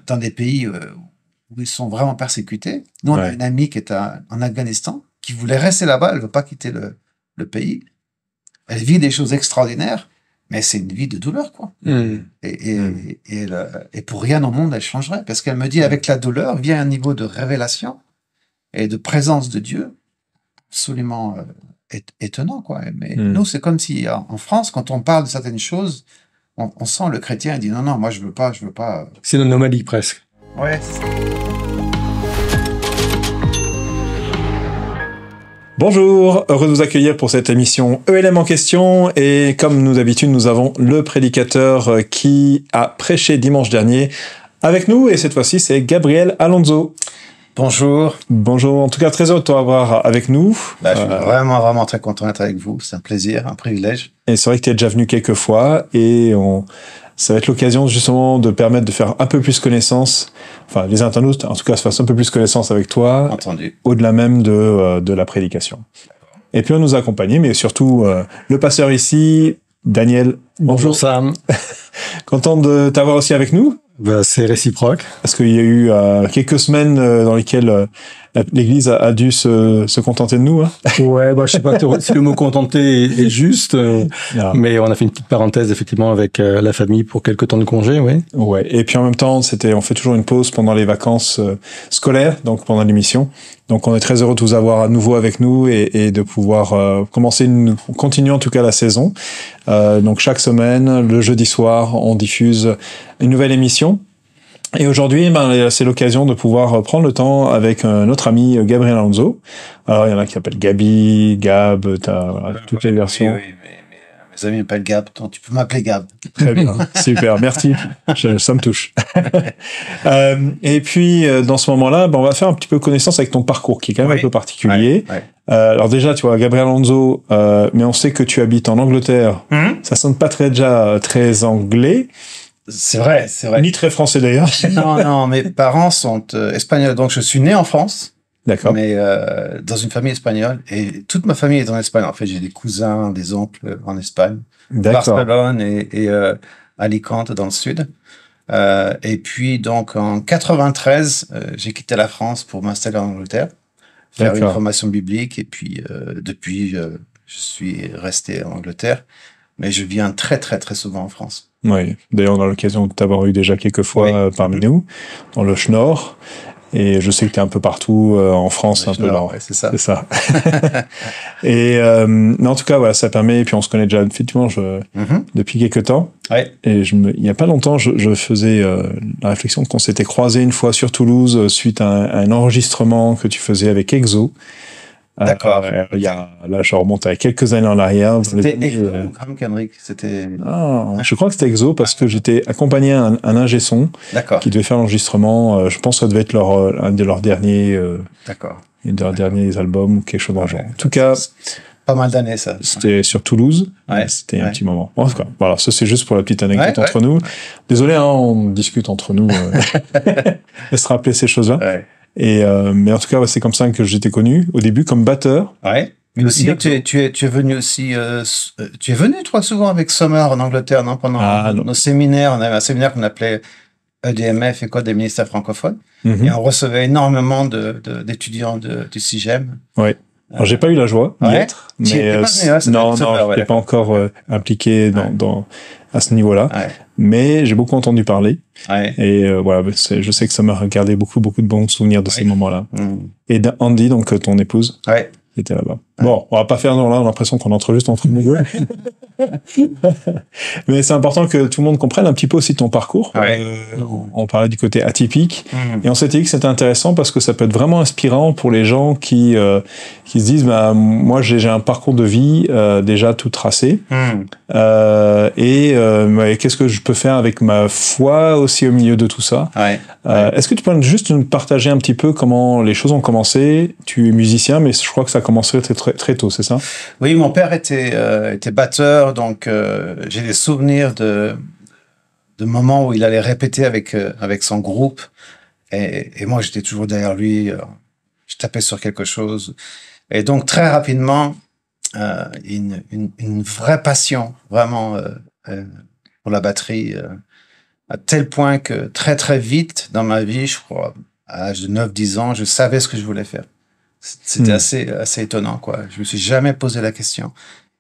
dans des pays où ils sont vraiment persécutés. Nous, on a une amie qui est en Afghanistan, qui voulait rester là-bas, elle veut pas quitter le pays. Elle vit des choses extraordinaires, mais c'est une vie de douleur, quoi. Et pour rien au monde, elle changerait, parce qu'elle me dit, avec la douleur vient un niveau de révélation et de présence de Dieu absolument étonnant, quoi. Mais nous, c'est comme si en France, quand on parle de certaines choses, on sent le chrétien, il dit non, moi je veux pas. C'est une anomalie presque. Ouais. Bonjour, heureux de vous accueillir pour cette émission ELM en question. Et comme nous d'habitude, nous avons le prédicateur qui a prêché dimanche dernier avec nous. Et cette fois-ci, c'est Gabriel Alonso. Bonjour. Bonjour, en tout cas très heureux de t'avoir avec nous. Je suis vraiment très content d'être avec vous. C'est un plaisir, un privilège. Et c'est vrai que tu es déjà venu quelques fois et ça va être l'occasion justement de permettre de faire un peu plus connaissance, enfin les internautes en tout cas se fassent un peu plus connaissance avec toi. Entendu. Au-delà même de la prédication. Et puis on nous accompagner, mais surtout le pasteur ici, Daniel. Bonjour Sam. Content de t'avoir aussi avec nous. C'est réciproque. Parce qu'il y a eu quelques semaines dans lesquelles l'Église a dû se contenter de nous. Hein. Ouais, je sais pas si le mot contenter est juste, mais on a fait une petite parenthèse effectivement avec la famille pour quelques temps de congé, oui. Ouais. Et puis en même temps, on fait toujours une pause pendant les vacances scolaires, donc pendant l'émission. Donc on est très heureux de vous avoir à nouveau avec nous et de pouvoir continuer en tout cas la saison. Donc chaque semaine, le jeudi soir, on diffuse une nouvelle émission. Et aujourd'hui, c'est l'occasion de pouvoir prendre le temps avec notre ami Gabriel Alonso. Alors, il y en a qui s'appellent Gabi, Gab, toutes les versions. Oui, mais mes amis m'appellent Gab, tu peux m'appeler Gab. Très bien, super, merci, ça me touche. Et puis, dans ce moment-là, on va faire un petit peu connaissance avec ton parcours, qui est quand même un peu particulier. Ouais. Alors déjà, tu vois, Gabriel Alonso, mais on sait que tu habites en Angleterre. Ça sonne pas très anglais. C'est vrai. Ni très français d'ailleurs. Non, mes parents sont espagnols, donc je suis né en France. D'accord. Mais dans une famille espagnole, et toute ma famille est en Espagne. En fait, j'ai des cousins, des oncles en Espagne. D'accord. Barcelone et Alicante dans le sud. Et puis donc en 93, j'ai quitté la France pour m'installer en Angleterre, faire une formation biblique, et puis depuis, je suis resté en Angleterre. Mais je viens très souvent en France. Oui, d'ailleurs, on a l'occasion de t'avoir eu déjà quelques fois parmi nous, dans le Schnorr. Et je sais que tu es un peu partout en France, un peu là. Ouais, c'est ça. C'est ça. Et mais en tout cas, voilà, ça permet, et puis on se connaît déjà effectivement depuis quelques temps. Ouais. Et il n'y a pas longtemps, je faisais la réflexion qu'on s'était croisés une fois sur Toulouse suite à un enregistrement que tu faisais avec Exo. D'accord. Là, je remonte à quelques années en arrière. C'était Exo ou Graham Kendrick? C'était... Je crois que c'était Exo parce que j'étais accompagné à un ingé son qui devait faire l'enregistrement. Je pense que ça devait être un de leurs derniers, derniers albums ou quelque chose dans le genre. En tout cas, pas mal d'années, ça. C'était sur Toulouse. C'était un petit moment. En tout cas, voilà, ça c'est juste pour la petite anecdote entre nous. Désolé, on discute entre nous. Et se rappeler ces choses-là. Ouais. Et mais en tout cas, c'est comme ça que j'étais connu au début comme batteur. Ouais. Mais aussi, tu es venu aussi. Tu es venu, toi, souvent avec Summer en Angleterre, non? Pendant nos séminaires, on avait un séminaire qu'on appelait EDMF, École des ministères francophones, et on recevait énormément d'étudiants du CIGEM. Oui. Alors, j'ai pas eu la joie d'y être, mais non, je n'étais pas encore impliqué à ce niveau-là. Ouais. Mais j'ai beaucoup entendu parler. Ouais. Et voilà, je sais que ça m'a gardé beaucoup de bons souvenirs de ces moments-là. Et Andy, donc ton épouse, était là-bas. Bon, on va pas faire, on a l'impression qu'on entre juste entre nous deux. Mais c'est important que tout le monde comprenne un petit peu aussi ton parcours. On parlait du côté atypique. Et on s'était dit que c'était intéressant parce que ça peut être vraiment inspirant pour les gens qui se disent, moi j'ai un parcours de vie déjà tout tracé. Qu'est-ce que je peux faire avec ma foi aussi au milieu de tout ça? Est-ce que tu peux juste nous partager un petit peu comment les choses ont commencé? Tu es musicien, mais je crois que ça a commencé très tôt, c'est ça? Oui, mon père était batteur, donc j'ai des souvenirs de moments où il allait répéter avec son groupe, et moi j'étais toujours derrière lui, je tapais sur quelque chose, et donc très rapidement une vraie passion vraiment pour la batterie à tel point que très très vite dans ma vie, je crois, à l'âge de 9-10 ans, je savais ce que je voulais faire. C'était assez étonnant, quoi. Je me suis jamais posé la question.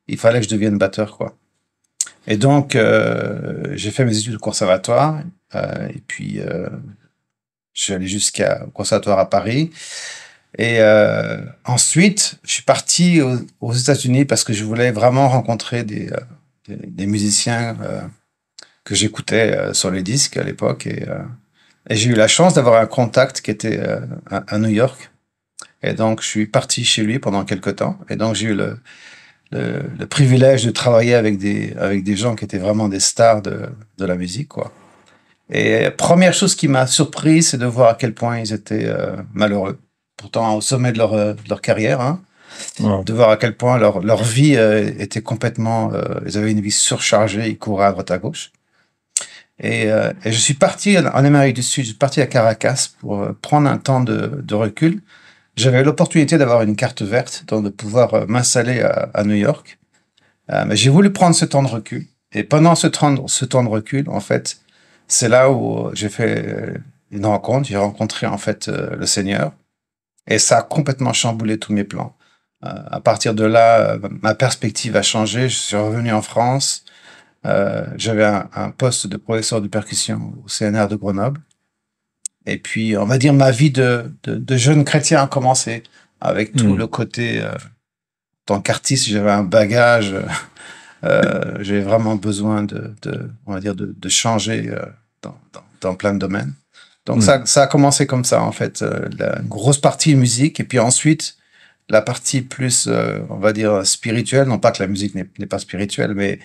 Il fallait que je devienne batteur, quoi. Et donc, j'ai fait mes études au conservatoire, et puis je suis allé jusqu'au conservatoire à Paris. Et ensuite, je suis parti aux États-Unis parce que je voulais vraiment rencontrer des musiciens que j'écoutais sur les disques à l'époque. Et j'ai eu la chance d'avoir un contact qui était à New York. Et donc, je suis parti chez lui pendant quelques temps. Et donc, j'ai eu le privilège de travailler avec des gens qui étaient vraiment des stars de la musique, quoi. Et première chose qui m'a surpris, c'est de voir à quel point ils étaient malheureux. Pourtant, au sommet de leur carrière, hein. Wow. De voir à quel point leur vie était complètement... ils avaient une vie surchargée, ils couraient à droite à gauche. Et je suis parti en Amérique du Sud, je suis parti à Caracas pour prendre un temps de recul. J'avais l'opportunité d'avoir une carte verte, donc de pouvoir m'installer à New York. Mais j'ai voulu prendre ce temps de recul. Et pendant ce temps de recul, en fait, c'est là où j'ai fait une rencontre. J'ai rencontré, en fait, le Seigneur. Et ça a complètement chamboulé tous mes plans. À partir de là, ma perspective a changé. Je suis revenu en France. J'avais un poste de professeur de percussion au CNR de Grenoble. Et puis, on va dire, ma vie de jeune chrétien a commencé avec tout le côté... en tant qu'artiste, j'avais un bagage... j'avais vraiment besoin on va dire, de changer dans plein de domaines. Donc, ça a commencé comme ça, en fait. La grosse partie musique, et puis ensuite, la partie plus, on va dire, spirituelle. Non pas que la musique n'est pas spirituelle, mais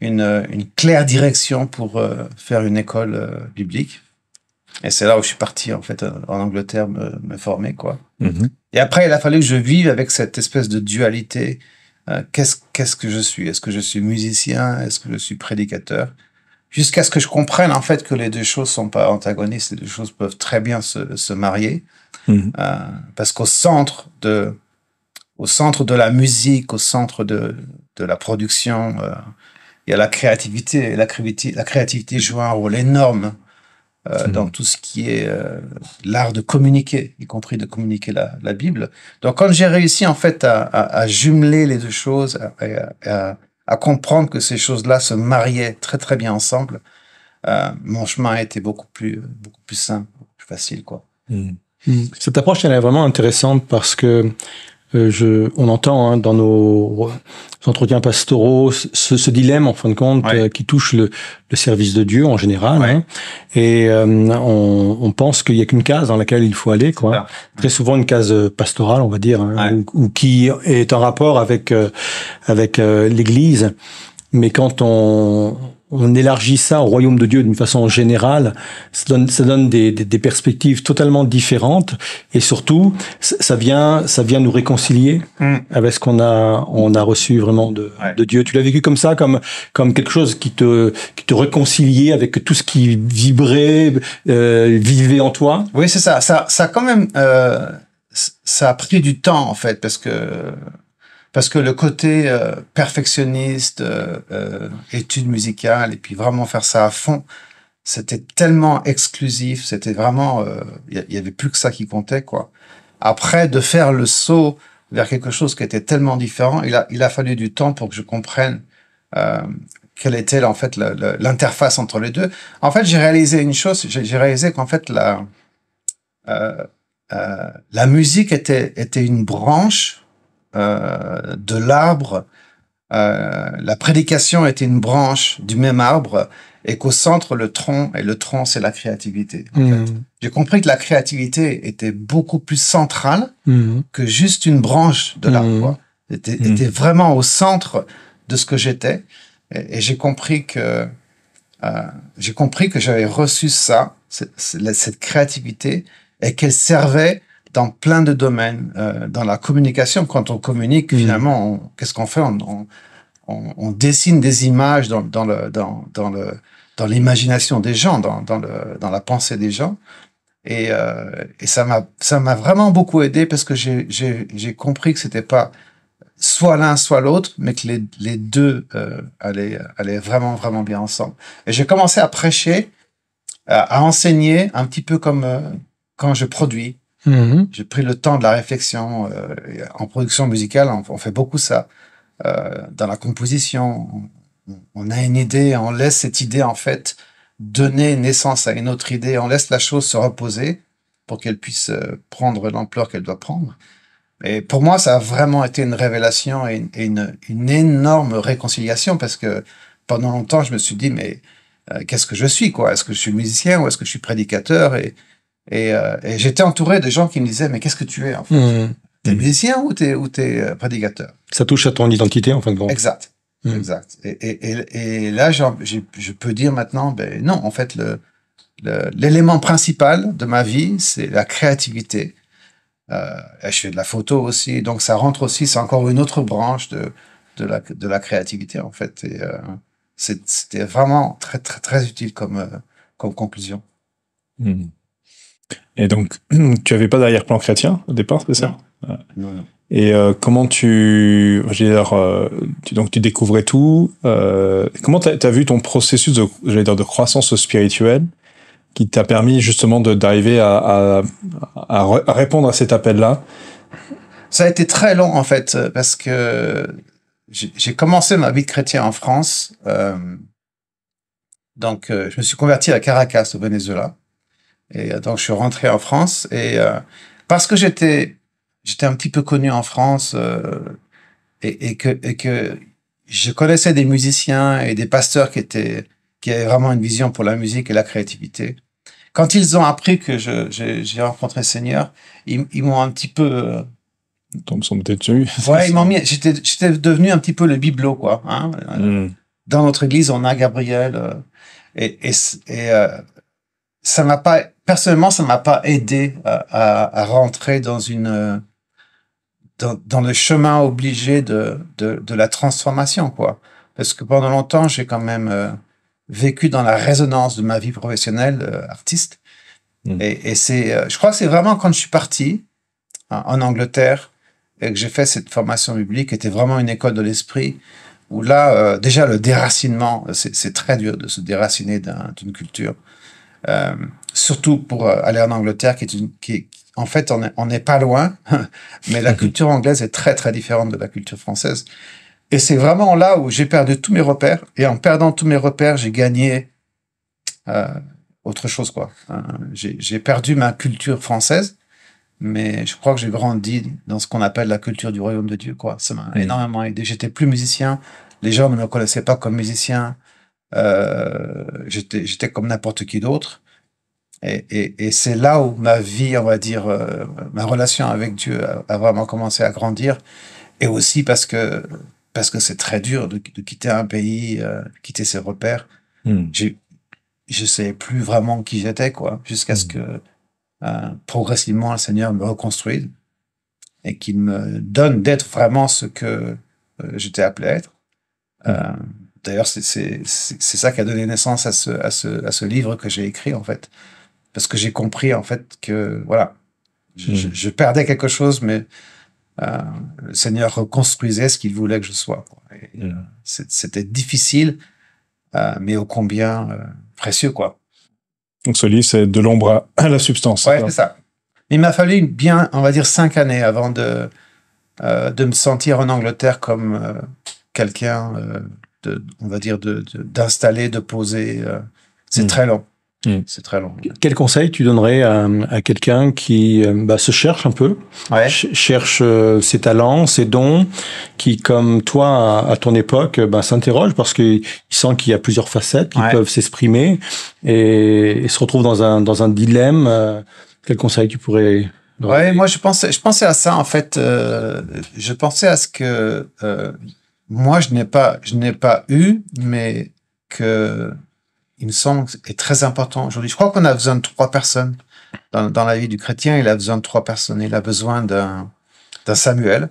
une claire direction pour faire une école biblique. Et c'est là où je suis parti, en fait, en Angleterre, me former, quoi. Et après, il a fallu que je vive avec cette espèce de dualité. Qu'est-ce que je suis? Est-ce que je suis musicien? Est-ce que je suis prédicateur? Jusqu'à ce que je comprenne, en fait, que les deux choses sont pas antagonistes. Les deux choses peuvent très bien se marier. Parce qu'au centre de la musique, au centre de la production, il y a la créativité. Et la créativité joue un rôle énorme dans tout ce qui est l'art de communiquer, y compris de communiquer la Bible. Donc, quand j'ai réussi, en fait, à jumeler les deux choses, à comprendre que ces choses-là se mariaient très, très bien ensemble, mon chemin a été beaucoup plus simple, beaucoup plus facile, quoi. Cette approche, elle est vraiment intéressante parce que on entend dans nos entretiens pastoraux ce dilemme, en fin de compte, qui touche le service de Dieu en général. Hein, et on pense qu'il n'y a qu'une case dans laquelle il faut aller, quoi. Très souvent une case pastorale, on va dire, hein, ou qui est en rapport avec l'Église. Mais quand on élargit ça au royaume de Dieu d'une façon générale, ça donne des perspectives totalement différentes, et surtout ça vient nous réconcilier avec ce qu'on a reçu vraiment de Dieu. Tu l'as vécu comme ça, comme quelque chose qui te réconciliait avec tout ce qui vibrait, vivait en toi? Oui, c'est ça. Ça quand même, ça a pris du temps, en fait, parce que le côté perfectionniste, étude musicale, et puis vraiment faire ça à fond, c'était tellement exclusif, c'était vraiment... il y avait plus que ça qui comptait, quoi. Après, de faire le saut vers quelque chose qui était tellement différent, il a fallu du temps pour que je comprenne quelle était, en fait, l'interface entre les deux. En fait, j'ai réalisé une chose, j'ai réalisé qu'en fait, la musique était une branche de l'arbre, la prédication était une branche du même arbre, et qu'au centre, le tronc, et le tronc, c'est la créativité. En fait. J'ai compris que la créativité était beaucoup plus centrale que juste une branche de l'arbre. Était vraiment au centre de ce que j'étais, et j'ai compris que j'avais reçu ça, cette créativité, et qu'elle servait dans plein de domaines, dans la communication. Quand on communique, finalement, qu'est-ce qu'on fait? On dessine des images dans l'imagination des gens, dans la pensée des gens. Et ça m'a vraiment beaucoup aidé, parce que j'ai compris que c'était pas soit l'un, soit l'autre, mais que les deux allaient vraiment, vraiment bien ensemble. Et j'ai commencé à prêcher à enseigner un petit peu comme quand je produis. J'ai pris le temps de la réflexion. En production musicale, on fait beaucoup ça. Dans la composition, on a une idée, on laisse cette idée en fait donner naissance à une autre idée, on laisse la chose se reposer pour qu'elle puisse prendre l'ampleur qu'elle doit prendre. Et pour moi, ça a vraiment été une révélation et une énorme réconciliation parce que pendant longtemps, je me suis dit, mais qu'est-ce que je suis, quoi? Est-ce que je suis musicien ou est-ce que je suis prédicateur? Et j'étais entouré de gens qui me disaient, mais qu'est-ce que tu es, en fait? T'es musicien ou t'es prédicateur? Ça touche à ton identité, en fin de compte. Exact. Exact. Et là, je peux dire maintenant, ben non, en fait, l'élément principal de ma vie, c'est la créativité. Je fais de la photo aussi, donc ça rentre aussi, c'est encore une autre branche de la créativité, en fait. Et c'était vraiment très, très, très utile comme conclusion. Et donc, tu avais pas d'arrière-plan chrétien au départ, c'est ça? Non. Et comment donc tu découvrais tout. Comment t'as vu ton processus de croissance spirituelle qui t'a permis justement d'arriver à répondre à cet appel-là? Ça a été très long en fait parce que j'ai commencé ma vie de chrétien en France. Donc je me suis converti à Caracas au Venezuela et donc je suis rentré en France et parce que j'étais un petit peu connu en France et que je connaissais des musiciens et des pasteurs qui avaient vraiment une vision pour la musique et la créativité. Quand ils ont appris que j'ai rencontré le Seigneur, ils m'ont un petit peu ouais, ils m'ont mis. J'étais devenu un petit peu le bibelot, quoi. Hein. Dans notre église, on a Gabriel et ça m'a pas personnellement, ça m'a pas aidé à rentrer dans le chemin obligé de la transformation, quoi. Parce que pendant longtemps, j'ai quand même vécu dans la résonance de ma vie professionnelle artiste. Et je crois que c'est vraiment quand je suis parti en Angleterre et que j'ai fait cette formation biblique, qui était vraiment une école de l'esprit, où là, déjà le déracinement, c'est très dur de se déraciner d'une culture. Surtout pour aller en Angleterre, en fait, on n'est pas loin, mais la culture anglaise est très, très différente de la culture française. Et c'est vraiment là où j'ai perdu tous mes repères. Et en perdant tous mes repères, j'ai gagné autre chose, quoi. J'ai perdu ma culture française, mais je crois que j'ai grandi dans ce qu'on appelle la culture du royaume de Dieu, quoi. Ça m'a énormément aidé. J'étais plus musicien. Les gens ne me connaissaient pas comme musicien. J'étais comme n'importe qui d'autre. Et c'est là où ma vie, on va dire, ma relation avec Dieu a vraiment commencé à grandir. Et aussi parce que c'est très dur de quitter un pays, quitter ses repères. Je savais plus vraiment qui j'étais, quoi, jusqu'à ce que progressivement le Seigneur me reconstruise et qu'il me donne d'être vraiment ce que j'étais appelé à être. D'ailleurs, c'est ça qui a donné naissance à ce livre que j'ai écrit, en fait. Parce que j'ai compris, en fait, que, voilà, je perdais quelque chose, mais le Seigneur reconstruisait ce qu'il voulait que je sois. C'était difficile, mais ô combien précieux, quoi. Donc ce livre, c'est de l'ombre à la substance. Ouais, c'est ça. Il m'a fallu bien, on va dire, 5 années avant de me sentir en Angleterre comme quelqu'un, on va dire, d'installer, de poser. C'est très long. C'est très long. Quel conseil tu donnerais à quelqu'un qui se cherche un peu, cherche ses talents, ses dons, qui, comme toi, à ton époque, s'interroge parce qu'il sent qu'il y a plusieurs facettes qui peuvent s'exprimer et se retrouve dans un dilemme. Quel conseil tu pourrais... Ouais, moi je pensais à ça en fait. Je pensais à ce que moi je n'ai pas eu, mais que il me semble est très important aujourd'hui. Je crois qu'on a besoin de 3 personnes dans la vie du chrétien. Il a besoin de 3 personnes. Il a besoin d'un Samuel,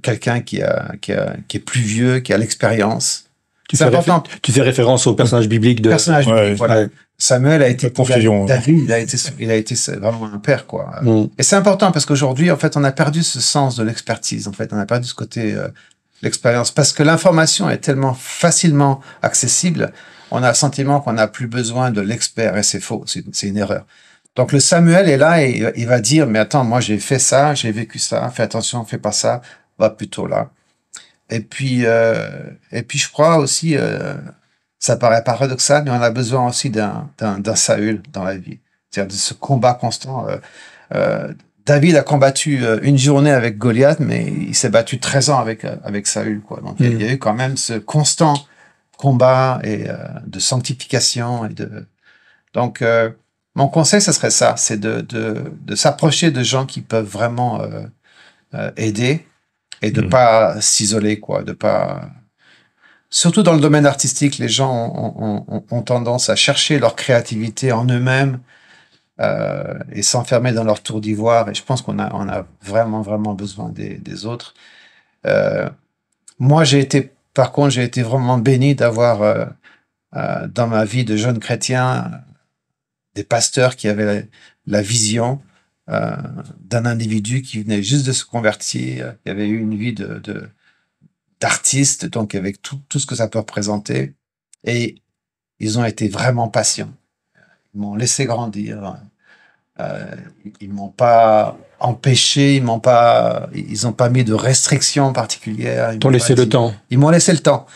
quelqu'un qui est plus vieux, qui a l'expérience. Tu fais référence au personnage biblique de... Personnage biblique, voilà. Ouais. Samuel a été confusion. David, il a été vraiment un père, quoi. Et c'est important parce qu'aujourd'hui, en fait, on a perdu ce sens de l'expertise. En fait, on a perdu ce côté l'expérience parce que l'information est tellement facilement accessible. on a le sentiment qu'on n'a plus besoin de l'expert, et c'est faux, c'est une erreur. Donc le Samuel est là et il va dire, mais attends, moi j'ai fait ça, j'ai vécu ça, fais attention, fais pas ça, va plutôt là. Et puis je crois aussi, ça paraît paradoxal, mais on a besoin aussi d'un Saül dans la vie. C'est-à-dire de ce combat constant. David a combattu une journée avec Goliath, mais il s'est battu 13 ans avec Saül, quoi. Donc il y a eu quand même ce constant combat et de sanctification donc mon conseil, ce serait ça, c'est de s'approcher de gens qui peuvent vraiment aider et de pas s'isoler, quoi, de pas. Surtout dans le domaine artistique, les gens ont tendance à chercher leur créativité en eux-mêmes et s'enfermer dans leur tour d'ivoire. Et je pense on a vraiment, vraiment besoin des autres. Moi, par contre, j'ai été vraiment béni d'avoir dans ma vie de jeune chrétien des pasteurs qui avaient la vision d'un individu qui venait juste de se convertir, qui avait eu une vie d'artiste, donc avec tout ce que ça peut représenter. Et ils ont été vraiment patients. Ils m'ont laissé grandir. Ils m'ont pas empêché, ils ont pas mis de restrictions particulières. Ils t'ont laissé le temps. Ils m'ont laissé le temps.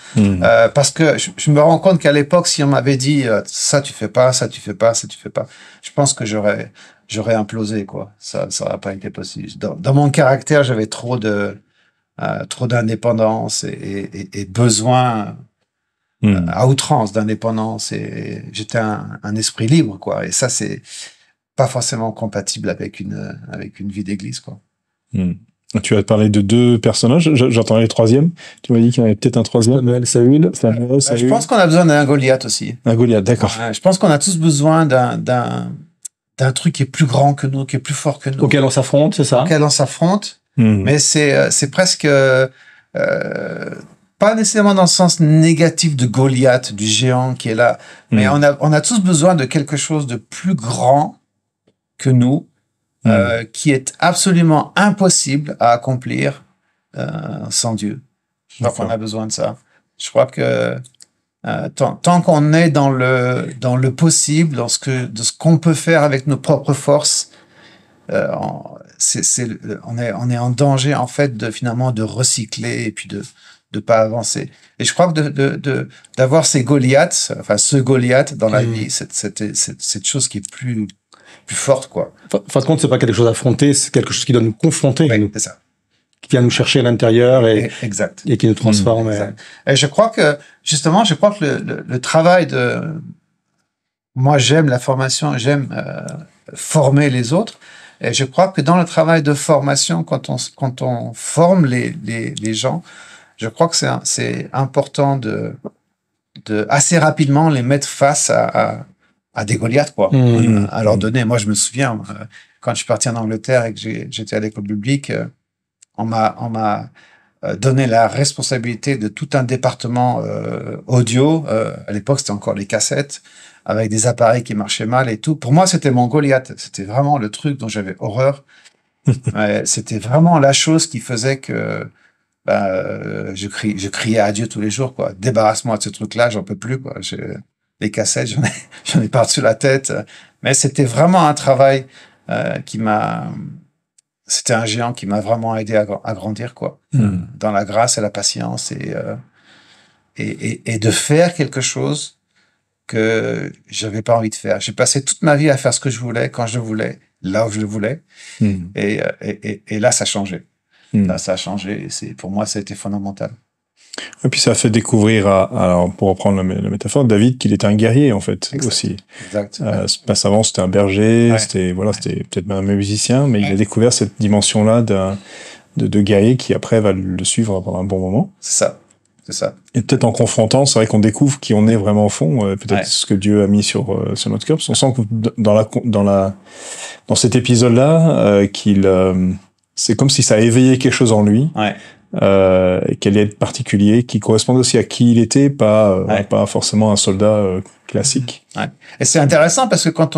Parce que je me rends compte qu'à l'époque, si on m'avait dit ça tu fais pas, ça tu fais pas, ça tu fais pas, je pense que j'aurais implosé, quoi. Ça n'aurait pas été possible. Dans mon caractère, j'avais trop d'indépendance et besoin à outrance d'indépendance, et j'étais un esprit libre, quoi. Et ça, c'est pas forcément compatible avec une vie d'église, quoi. Tu as parlé de 2 personnages, j'entendais le troisième. Tu m'as dit qu'il y en avait peut-être un troisième. Samuel. Je pense qu'on a besoin d'un Goliath aussi. Un Goliath, d'accord. Je pense qu'on a tous besoin d'un truc qui est plus grand que nous, qui est plus fort que nous. Auquel on s'affronte, c'est ça? Auquel on s'affronte. Mais c'est presque pas nécessairement dans le sens négatif de Goliath, du géant qui est là, mais on a tous besoin de quelque chose de plus grand que nous, qui est absolument impossible à accomplir sans Dieu. Je crois qu'on a besoin de ça. Je crois que tant qu'on est dans le possible, de ce qu'on peut faire avec nos propres forces, on est en danger, en fait, finalement de recycler et puis de pas avancer. Et je crois que d'avoir ces Goliaths, enfin ce Goliath dans la vie, cette chose qui est plus forte, quoi. En fin de compte, c'est pas quelque chose à affronter, c'est quelque chose qui doit nous confronter. Oui, c'est ça. Qui vient nous chercher à l'intérieur exact. Et qui nous transforme. Et je crois que, justement, le travail moi, j'aime la formation, j'aime former les autres. Et je crois que dans le travail de formation, quand on forme les gens, je crois que c'est important de assez rapidement les mettre face à des Goliaths, quoi. À leur donner. Moi, je me souviens, quand je suis parti en Angleterre et que j'étais à l'école biblique, on m'a donné la responsabilité de tout un département audio. À l'époque, c'était encore les cassettes, avec des appareils qui marchaient mal et tout. Pour moi, c'était mon Goliath. C'était vraiment le truc dont j'avais horreur. C'était vraiment la chose qui faisait que je criais à Dieu tous les jours, quoi. Débarrasse-moi de ce truc-là, j'en peux plus, quoi. Les cassettes, j'en ai par-dessus la tête. Mais c'était vraiment un travail c'était un géant qui m'a vraiment aidé à grandir, quoi. Dans la grâce et la patience et de faire quelque chose que j'avais pas envie de faire. J'ai passé toute ma vie à faire ce que je voulais, quand je voulais, là où je le voulais. Et là, ça a changé. Là, ça a changé. Pour moi, ça a été fondamental. Et puis ça a fait découvrir alors pour reprendre la métaphore, David, qu'il était un guerrier, en fait, aussi. Exact. Avant, c'était un berger, c'était peut-être même un musicien, mais il a découvert cette dimension-là de guerrier qui après va le suivre pendant un bon moment. C'est ça. Et peut-être en confrontant, c'est vrai qu'on découvre qui on est vraiment au fond, peut-être ce que Dieu a mis sur notre cœur. Parce qu'on sent que dans cet épisode-là, c'est comme si ça a éveillé quelque chose en lui. Qu'elle est particulier, qui correspond aussi à qui il était, pas forcément un soldat classique. Et c'est intéressant parce que quand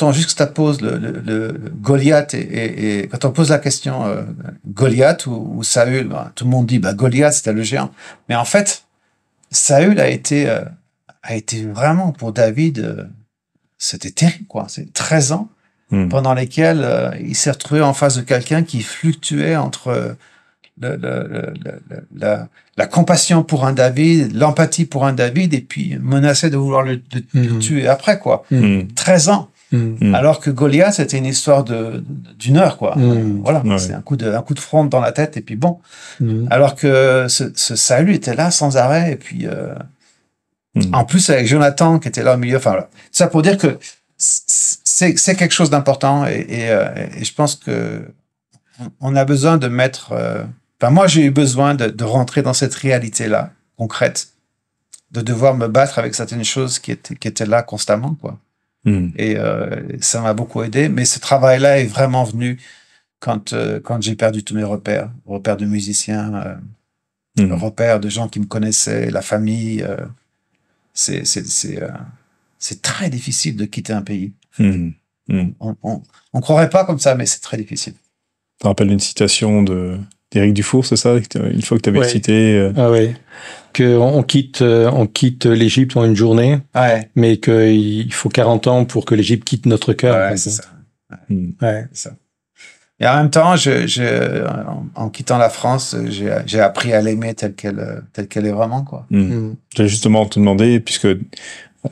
on juxtapose le Goliath et quand on pose la question Goliath ou Saül, tout le monde dit Goliath c'était le géant. Mais en fait, Saül a été a été vraiment pour David, c'était terrible, quoi. C'est 13 ans pendant lesquels il s'est retrouvé en face de quelqu'un qui fluctuait entre la compassion pour un David, l'empathie pour un David, et puis menaçait de vouloir le tuer après, quoi. 13 ans. Alors que Goliath, c'était une histoire d'une heure, quoi. Voilà, c'est un coup de fronde dans la tête, et puis bon. Alors que ce Saül était là sans arrêt, et puis en plus avec Jonathan qui était là au milieu. Enfin, voilà. Ça pour dire que c'est quelque chose d'important, et je pense que on a besoin de mettre. Enfin, moi, j'ai eu besoin de rentrer dans cette réalité-là concrète, de devoir me battre avec certaines choses qui étaient là constamment, quoi. Et ça m'a beaucoup aidé, mais ce travail-là est vraiment venu quand j'ai perdu tous mes repères de musiciens, repères de gens qui me connaissaient, la famille. C'est très difficile de quitter un pays. On croirait pas comme ça, mais c'est très difficile. Tu te rappelles une citation d'Éric Dufour, c'est ça? Une fois que tu avais cité... Ah oui. Qu'on quitte l'Égypte en une journée, mais qu'il faut 40 ans pour que l'Égypte quitte notre cœur. Ouais, c'est ça. C'est ça. Et en même temps, en quittant la France, j'ai appris à l'aimer telle qu'elle est vraiment, quoi. J'allais justement te demander, puisque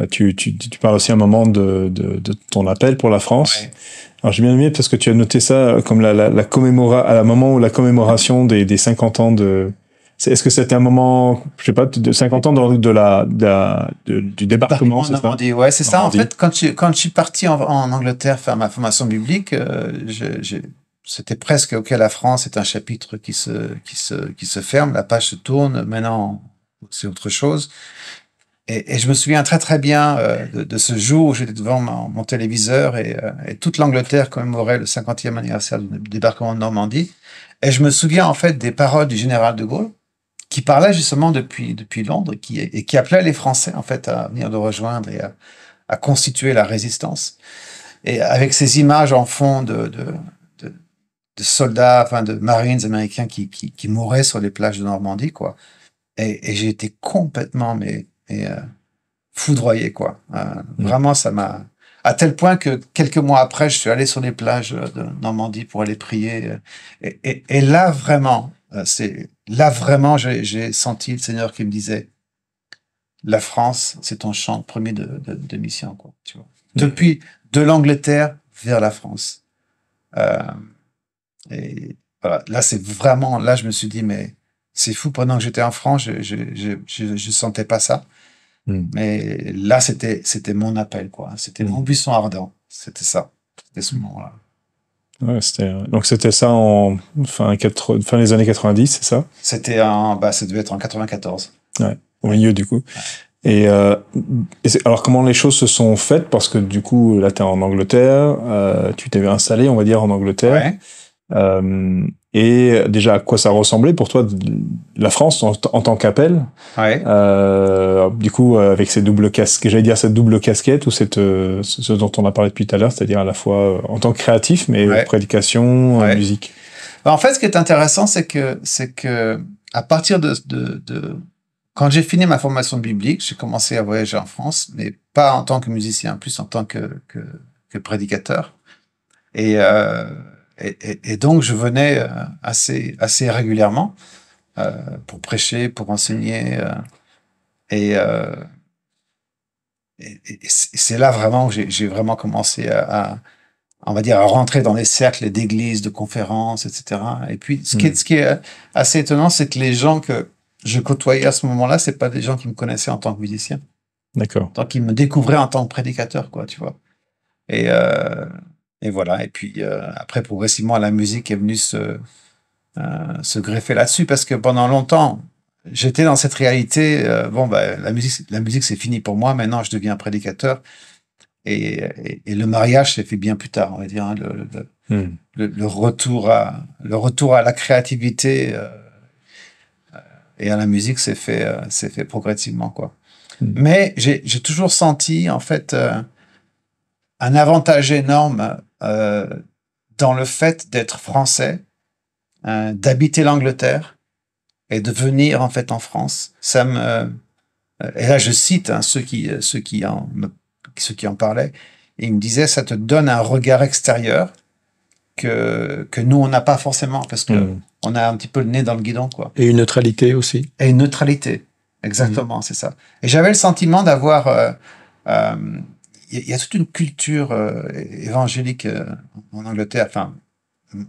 tu parles aussi un moment de ton appel pour la France. Ouais. Alors j'ai bien aimé parce que tu as noté ça comme à la moment où la commémoration des 50 ans de... Est-ce que c'était un moment, je sais pas, de 50 ans du débarquement, c'est ça? Ouais, c'est ça. En fait, quand je suis parti en Angleterre faire ma formation biblique, c'était presque OK, la France est un chapitre qui se ferme, la page se tourne. Maintenant, c'est autre chose. Et je me souviens très très bien de ce jour où j'étais devant mon téléviseur et toute l'Angleterre commémorait le 50e anniversaire du débarquement de Normandie. Et je me souviens en fait des paroles du général de Gaulle, qui parlait justement depuis Londres, et qui appelait les Français en fait à venir le rejoindre et à constituer la résistance. Et avec ces images en fond de soldats, enfin de Marines américains qui mouraient sur les plages de Normandie, quoi. Et j'ai été complètement foudroyé, quoi. Vraiment, ça m'a... À tel point que quelques mois après, je suis allé sur les plages de Normandie pour aller prier. Et là, vraiment, j'ai senti le Seigneur qui me disait, la France, c'est ton champ premier de mission, quoi. Tu vois. Depuis de l'Angleterre vers la France. Et voilà, là, c'est vraiment... Là, je me suis dit, mais c'est fou. Pendant que j'étais en France, je sentais pas ça. Mais là, c'était mon appel, quoi. C'était mon buisson ardent. C'était ça. C'était ce moment-là. Ouais, donc c'était ça en fin des années 90, c'est ça? C'était ça devait être en 94. Ouais, au milieu du coup. Ouais. Et alors comment les choses se sont faites? Parce que du coup, là, t'es en Angleterre, tu t'es installé, on va dire, en Angleterre. Ouais. Et déjà, à quoi ça ressemblait pour toi la France en tant qu'appel? Ouais. Du coup, avec cette double casquette ou ce dont on a parlé depuis tout à l'heure, c'est-à-dire à la fois en tant que créatif, mais prédication, musique. En fait, ce qui est intéressant, c'est que à partir de quand j'ai fini ma formation biblique, j'ai commencé à voyager en France, mais pas en tant que musicien, plus en tant que prédicateur. Et donc, je venais assez régulièrement pour prêcher, pour enseigner. Et c'est là vraiment que j'ai vraiment commencé on va dire, à rentrer dans les cercles d'églises, de conférences, etc. Et puis, ce qui est assez étonnant, c'est que les gens que je côtoyais à ce moment-là, c'est pas des gens qui me connaissaient en tant que musicien. D'accord. Donc, ils me découvraient en tant que prédicateur, quoi, tu vois. Et voilà. Et puis, après, progressivement, la musique est venue se greffer là-dessus, parce que pendant longtemps, j'étais dans cette réalité, la musique, c'est fini pour moi. Maintenant, je deviens prédicateur. Et le mariage s'est fait bien plus tard, on va dire, hein, le retour à la créativité et à la musique s'est fait progressivement, quoi. Mais j'ai toujours senti en fait un avantage énorme dans le fait d'être français, d'habiter l'Angleterre et de venir en fait en France. Et là, je cite ceux qui en parlaient. Et ils me disaient, ça te donne un regard extérieur que nous, on n'a pas forcément, parce que on a un petit peu le nez dans le guidon, quoi. Et une neutralité aussi. Et une neutralité, exactement, c'est ça. Et j'avais le sentiment d'avoir... il y a toute une culture évangélique en Angleterre. Enfin,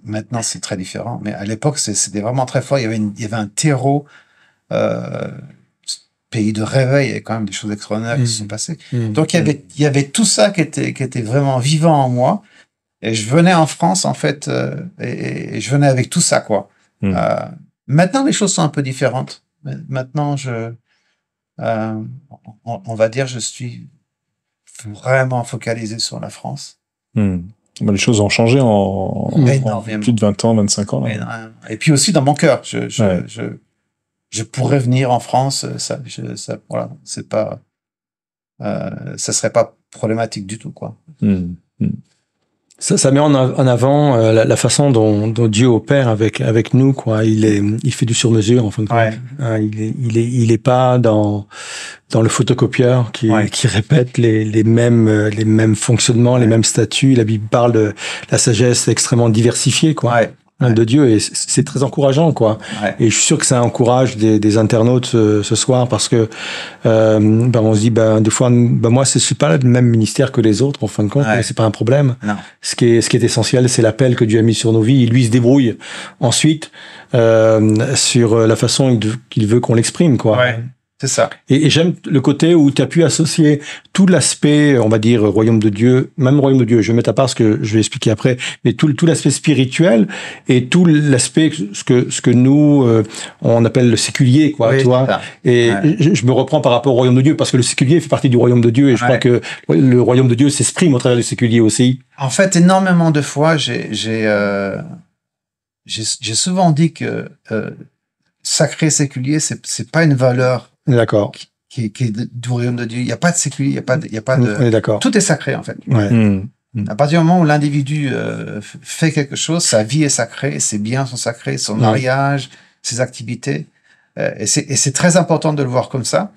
maintenant, c'est très différent. Mais à l'époque, c'était vraiment très fort. Il y avait un terreau, pays de réveil. Il y avait quand même des choses extraordinaires qui se sont passées. Donc, il y avait tout ça qui était vraiment vivant en moi. Et je venais en France, en fait, et je venais avec tout ça, quoi. Maintenant, les choses sont un peu différentes. Maintenant, on va dire, je suis vraiment focalisé sur la France. Les choses ont changé en plus de 20 ans, 25 ans. Là. Et puis aussi dans mon cœur, je pourrais venir en France, voilà, c'est pas, ça serait pas problématique du tout, quoi. Ça met en avant la façon dont Dieu opère avec nous, quoi. Il fait du sur-mesure, en fin de compte. Il est pas dans le photocopieur qui répète les mêmes fonctionnements, les mêmes statuts. La Bible parle de la sagesse extrêmement diversifiée, quoi. De Dieu, et c'est très encourageant, quoi. Et je suis sûr que ça encourage des internautes ce soir, parce que on se dit des fois moi c'est pas le même ministère que les autres, en fin de compte, mais c'est pas un problème. Non. Ce qui est essentiel, c'est l'appel que Dieu a mis sur nos vies. Lui, il se débrouille ensuite sur la façon qu'il veut qu'on l'exprime, quoi. C'est ça. Et j'aime le côté où tu as pu associer tout l'aspect, on va dire, royaume de Dieu, même royaume de Dieu, je vais mettre à part ce que je vais expliquer après, mais tout l'aspect spirituel et tout l'aspect, ce que nous, on appelle le séculier, quoi, tu vois. Et je me reprends par rapport au royaume de Dieu, parce que le séculier fait partie du royaume de Dieu, et je crois que le royaume de Dieu s'exprime au travers du séculier aussi. En fait, énormément de fois, j'ai souvent dit que sacré, séculier, c'est pas une valeur. D'accord. Qui est du royaume de Dieu. Il n'y a pas de séculier, il y a pas de. D'accord. Tout est sacré, en fait. À partir du moment où l'individu fait quelque chose, sa vie est sacrée, ses biens sont sacrés, son mariage, ses activités. Et c'est très important de le voir comme ça,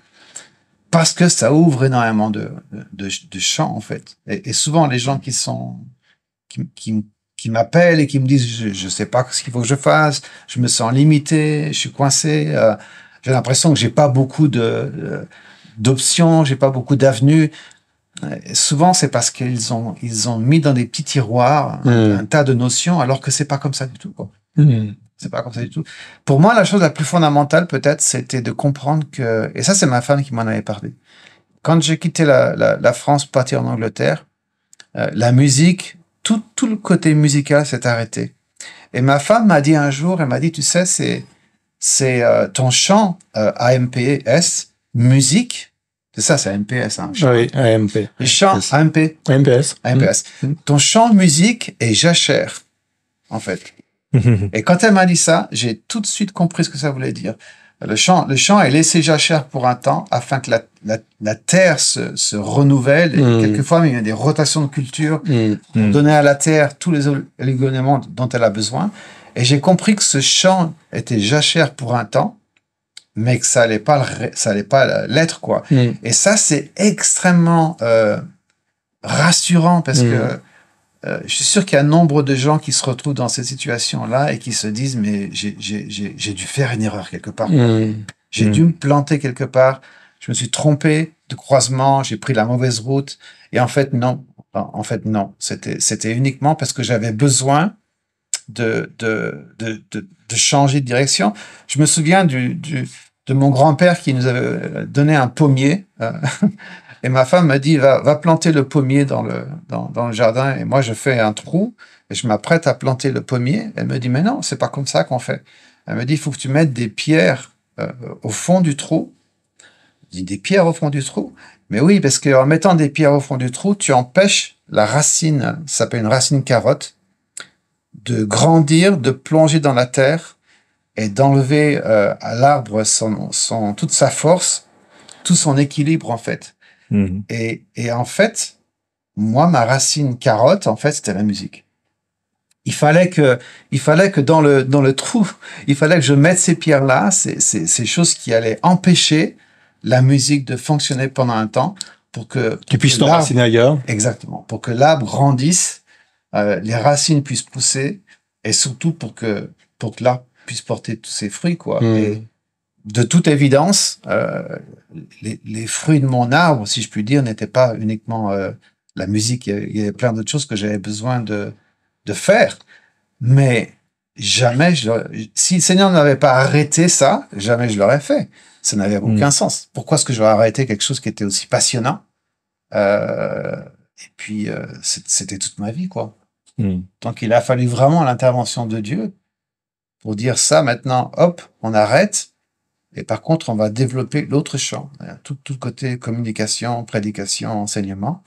parce que ça ouvre énormément de champs, en fait. Et souvent, les gens qui m'appellent et qui me disent, je sais pas ce qu'il faut que je fasse, je me sens limité, je suis coincé, j'ai l'impression que j'ai pas beaucoup d'options, j'ai pas beaucoup d'avenues. Souvent, c'est parce qu'ils ont mis dans des petits tiroirs un tas de notions, alors que c'est pas comme ça du tout, quoi. C'est pas comme ça du tout. Pour moi, la chose la plus fondamentale, peut-être, c'était de comprendre que, et ça, c'est ma femme qui m'en avait parlé. Quand j'ai quitté la France pour partir en Angleterre, la musique, tout le côté musical s'est arrêté. Et ma femme m'a dit un jour, elle m'a dit, tu sais, c'est ton chant AMPS, musique, c'est ça, c'est AMPS. Hein, oui, AMP. Le chant AMP. AMPS. AMPS. Ton chant musique est jachère, en fait. Et quand elle m'a dit ça, j'ai tout de suite compris ce que ça voulait dire. Le chant est laissé jachère pour un temps, afin que la terre se renouvelle. Et quelquefois, il y a des rotations de culture pour donner à la terre tous les éléments dont elle a besoin. Et j'ai compris que ce chant était jachère pour un temps, mais que ça allait pas l'être, quoi. Et ça, c'est extrêmement rassurant, parce que je suis sûr qu'il y a nombre de gens qui se retrouvent dans cette situation-là et qui se disent, mais j'ai dû faire une erreur quelque part. J'ai dû me planter quelque part. Je me suis trompé de croisement, j'ai pris la mauvaise route. Et en fait, non. C'était uniquement parce que j'avais besoin de changer de direction. Je me souviens de mon grand-père qui nous avait donné un pommier. Et ma femme m'a dit, va planter le pommier dans le jardin. Et moi, je fais un trou et je m'apprête à planter le pommier. Elle me dit, mais non, c'est pas comme ça qu'on fait. Elle me dit, il faut que tu mettes des pierres au fond du trou. Je dis, des pierres au fond du trou? Mais oui, parce qu'en mettant des pierres au fond du trou, tu empêches la racine, ça s'appelle une racine carotte, de grandir, de plonger dans la terre et d'enlever à l'arbre toute sa force, tout son équilibre, en fait. Et en fait, moi, ma racine carotte, en fait, c'était la musique. Il fallait que dans le trou, il fallait que je mette ces pierres-là, ces choses qui allaient empêcher la musique de fonctionner pendant un temps pour que tu puisses t'enraciner ailleurs. Exactement, pour que l'arbre grandisse, les racines puissent pousser, et surtout pour que l'arbre puisse porter tous ses fruits, quoi. Et de toute évidence, les fruits de mon arbre, si je puis dire, n'étaient pas uniquement la musique. Il y avait plein d'autres choses que j'avais besoin de faire, mais jamais si le Seigneur n'avait pas arrêté ça, jamais je l'aurais fait. Ça n'avait aucun sens. Pourquoi est-ce que j'aurais arrêté quelque chose qui était aussi passionnant? Et puis, c'était toute ma vie, quoi. Donc, il a fallu vraiment l'intervention de Dieu pour dire ça. Maintenant, hop, on arrête. Et par contre, on va développer l'autre champ. Tout le côté communication, prédication, enseignement.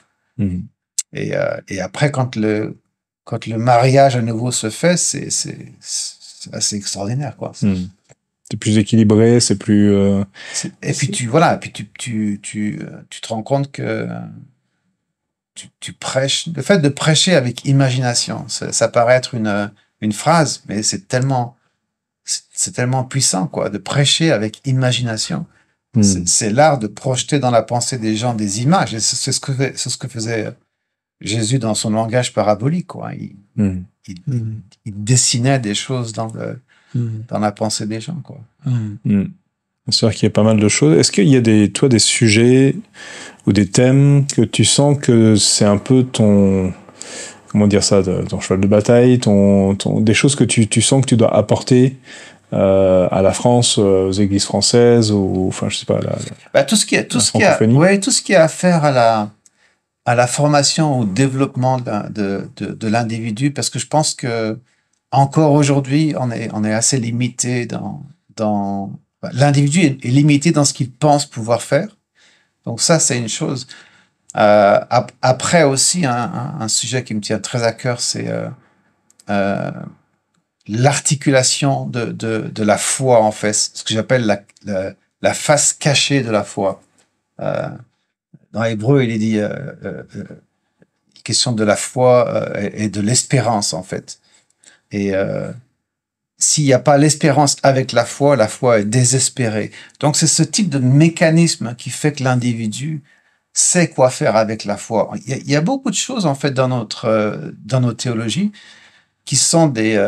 Et après, quand le mariage à nouveau se fait, c'est assez extraordinaire, quoi. C'est plus équilibré, c'est plus. Et puis tu te rends compte que tu prêches. Le fait de prêcher avec imagination, ça paraît être une phrase, mais c'est tellement puissant, quoi, de prêcher avec imagination. C'est l'art de projeter dans la pensée des gens des images. Et c'est ce que faisait Jésus dans son langage parabolique, quoi. Il dessinait des choses dans la pensée des gens, quoi. C'est vrai qu'il y a pas mal de choses. Est-ce qu'il y a des sujets ou des thèmes que tu sens que c'est un peu ton cheval de bataille, des choses que tu sens que tu dois apporter à la France, aux églises françaises, ou enfin je sais pas, tout ce qui a à faire à la formation, au développement de l'individu, parce que je pense que encore aujourd'hui, on est assez limité l'individu est limité dans ce qu'il pense pouvoir faire. Donc ça, c'est une chose. Après aussi, un sujet qui me tient très à cœur, c'est l'articulation de la foi, en fait, ce que j'appelle la face cachée de la foi. Dans Hébreu, il est dit question de la foi et de l'espérance, en fait. Et s'il n'y a pas l'espérance avec la foi est désespérée. Donc, c'est ce type de mécanisme qui fait que l'individu sait quoi faire avec la foi. Il y a beaucoup de choses, en fait, dans nos théologies qui sont des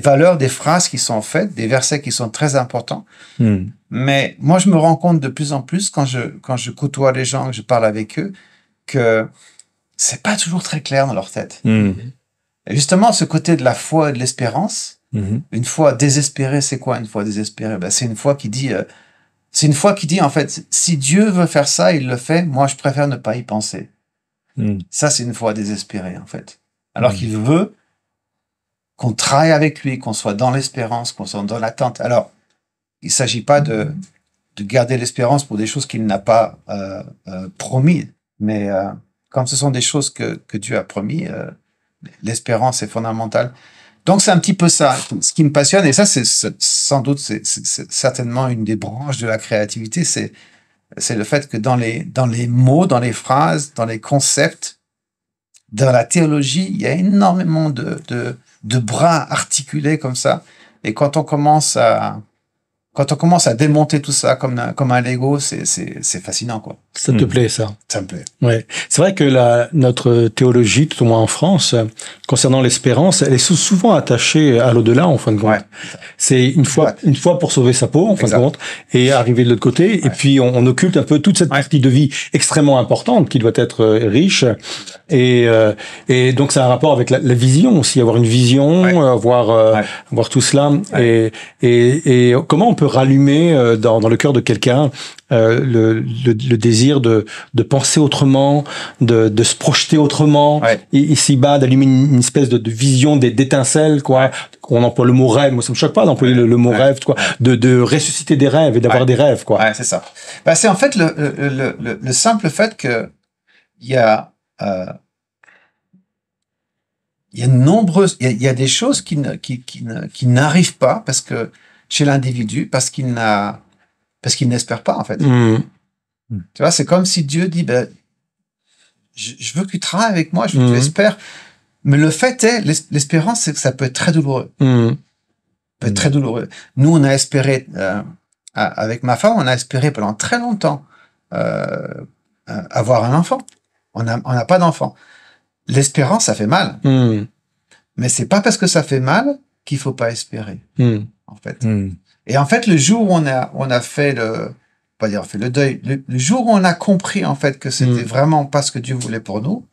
valeurs, des phrases qui sont faites, des versets qui sont très importants. Mais moi, je me rends compte de plus en plus quand je côtoie les gens, que je parle avec eux, que c'est pas toujours très clair dans leur tête. Et justement, ce côté de la foi et de l'espérance, une foi désespérée, c'est quoi une foi désespérée? C'est une foi qui dit, en fait, si Dieu veut faire ça, il le fait. Moi, je préfère ne pas y penser. Ça, c'est une foi désespérée, en fait. Alors qu'il veut qu'on travaille avec lui, qu'on soit dans l'espérance, qu'on soit dans l'attente. Alors, il ne s'agit pas de garder l'espérance pour des choses qu'il n'a pas promis, mais quand ce sont des choses que Dieu a promis, l'espérance est fondamentale. Donc, c'est un petit peu ça, ce qui me passionne, et ça, c'est sans doute, c'est certainement une des branches de la créativité, c'est le fait que dans les mots, dans les phrases, dans les concepts, dans la théologie, il y a énormément de bras articulés comme ça, et quand on commence à démonter tout ça comme un Lego, c'est fascinant, quoi. Ça te plaît, ça? Ça me plaît. Ouais. C'est vrai que notre théologie, tout au moins en France, concernant l'espérance, elle est souvent attachée à l'au-delà, en fin de compte. Ouais. C'est une fois pour sauver sa peau, en fin de compte, et arriver de l'autre côté. Ouais. Et puis, on occulte un peu toute cette partie de vie extrêmement importante qui doit être riche. Et donc, ça a un rapport avec la vision aussi, avoir une vision, voir tout cela. Ouais. Et comment on peut rallumer dans le cœur de quelqu'un le désir de penser autrement, de se projeter autrement, ici-bas, d'allumer une espèce de vision, d'étincelles, quoi. On emploie le mot rêve, moi ça me choque pas d'employer le mot rêve, quoi, de ressusciter des rêves et d'avoir des rêves, quoi. Ouais, c'est ça. C'est en fait le simple fait que il y a des choses qui n'arrivent pas parce que chez l'individu, parce qu'il n'espère pas, en fait. Tu vois, c'est comme si Dieu dit, je veux que tu travailles avec moi, je veux que tu espères. Mais le fait est, l'espérance, c'est que ça peut être très douloureux. Ça peut être très douloureux. Nous, on a espéré avec ma femme, on a espéré pendant très longtemps avoir un enfant. On n'a pas d'enfant. L'espérance, ça fait mal. Mais c'est pas parce que ça fait mal qu'il faut pas espérer, en fait. Et en fait, le jour où on a fait le deuil, le jour où on a compris, en fait, que c'était vraiment pas ce que Dieu voulait pour nous,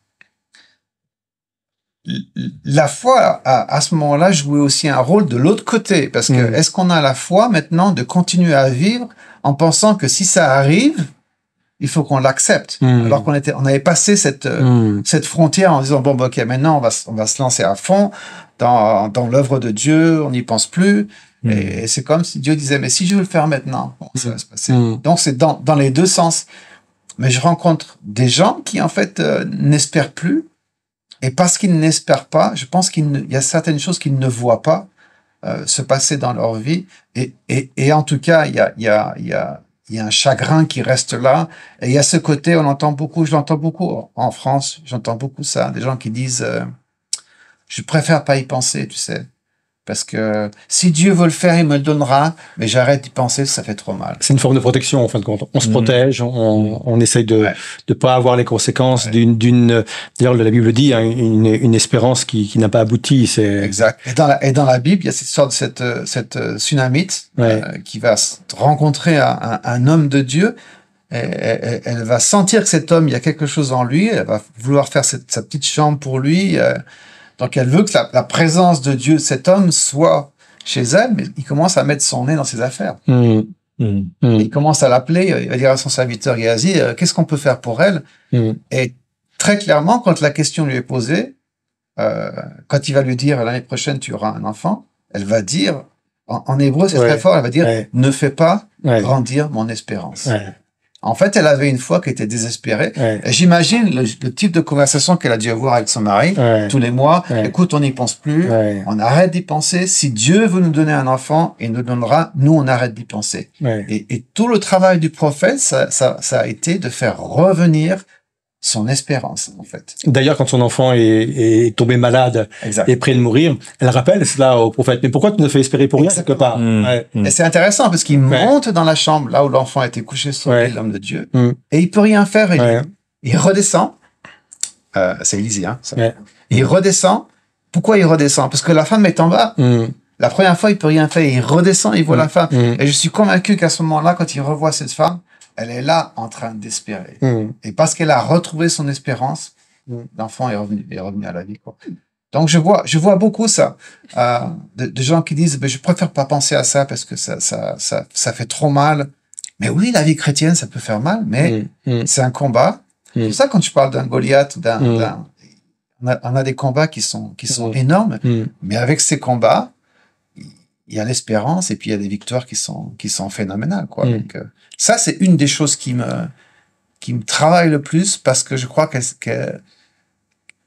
la foi, à ce moment-là, jouait aussi un rôle de l'autre côté. Parce que, est-ce qu'on a la foi, maintenant, de continuer à vivre en pensant que si ça arrive, il faut qu'on l'accepte. Alors on avait passé cette frontière en disant, bon, ok, maintenant, on va se lancer à fond dans l'œuvre de Dieu, on n'y pense plus. Et c'est comme si Dieu disait, mais si je veux le faire maintenant, bon, ça va se passer. Donc, c'est dans les deux sens. Mais je rencontre des gens qui, en fait, n'espèrent plus. Et parce qu'ils n'espèrent pas, je pense qu'il y a certaines choses qu'ils ne voient pas se passer dans leur vie. Et en tout cas, il y a un chagrin qui reste là. Et il y a ce côté, je l'entends beaucoup en France, j'entends beaucoup ça, des gens qui disent je préfère pas y penser, tu sais. Parce que si Dieu veut le faire, il me le donnera, mais j'arrête d'y penser, ça fait trop mal. C'est une forme de protection, en fin de compte. On se protège, on essaye de pas avoir les conséquences d'une, d'ailleurs, la Bible dit, hein, une espérance qui n'a pas abouti, c'est... Exact. Et dans la Bible, il y a cette sorte de cette Sunamite, qui va rencontrer un homme de Dieu. Elle va sentir que cet homme, il y a quelque chose en lui, elle va vouloir faire sa petite chambre pour lui, donc, elle veut que la présence de Dieu, cet homme, soit chez elle, mais il commence à mettre son nez dans ses affaires. Il commence à l'appeler, il va dire à son serviteur Géasi, qu'est-ce qu'on peut faire pour elle? Et très clairement, quand la question lui est posée, quand il va lui dire, l'année prochaine, tu auras un enfant, elle va dire, en hébreu, c'est très fort, elle va dire, ne fais pas grandir mon espérance. En fait, elle avait une foi qui était désespérée. Et j'imagine le type de conversation qu'elle a dû avoir avec son mari tous les mois. Écoute, on n'y pense plus. On arrête d'y penser. Si Dieu veut nous donner un enfant, il nous donnera. Nous, on arrête d'y penser. Et tout le travail du prophète, ça a été de faire revenir son espérance, en fait. D'ailleurs, quand son enfant est tombé malade et près de mourir, elle rappelle cela au prophète. Mais pourquoi tu nous fais espérer pour rien, quelque part? Et c'est intéressant parce qu'il monte dans la chambre, là où l'enfant était couché sur l'homme de Dieu, et il peut rien faire. Il redescend. C'est Élisée, hein, ça. Il redescend. Pourquoi il redescend? Parce que la femme est en bas. La première fois, il peut rien faire. Il redescend, il voit la femme. Et je suis convaincu qu'à ce moment-là, quand il revoit cette femme, elle est là en train d'espérer. Et parce qu'elle a retrouvé son espérance, l'enfant est revenu à la vie, quoi. Donc, je vois beaucoup ça, de gens qui disent, je préfère pas penser à ça parce que ça fait trop mal. Mais oui, la vie chrétienne, ça peut faire mal, mais c'est un combat. C'est pour ça, quand tu parles d'un Goliath, on a des combats qui sont énormes, mais avec ces combats, il y a l'espérance et puis il y a des victoires qui sont phénoménales, quoi. Donc, ça, c'est une des choses qui me travaille le plus parce que je crois que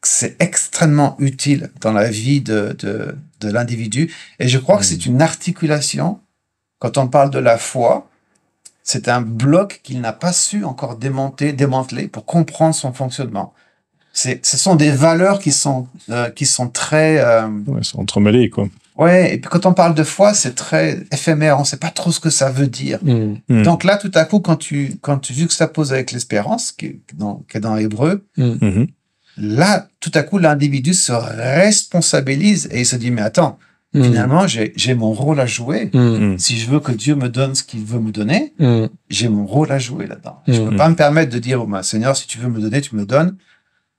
c'est extrêmement utile dans la vie de l'individu. Et je crois que c'est une articulation. Quand on parle de la foi, c'est un bloc qu'il n'a pas su encore démanteler pour comprendre son fonctionnement. Ce sont des valeurs qui sont très... sont entremêlées, quoi. Ouais, et puis quand on parle de foi, c'est très éphémère, on sait pas trop ce que ça veut dire. Donc là, tout à coup, quand tu juxtaposes avec l'espérance, qui est dans l'hébreu, là, tout à coup, l'individu se responsabilise et il se dit, mais attends, finalement, j'ai mon rôle à jouer. Si je veux que Dieu me donne ce qu'il veut me donner, j'ai mon rôle à jouer là-dedans. Je peux pas me permettre de dire, oh, Seigneur, si tu veux me donner, tu me le donnes.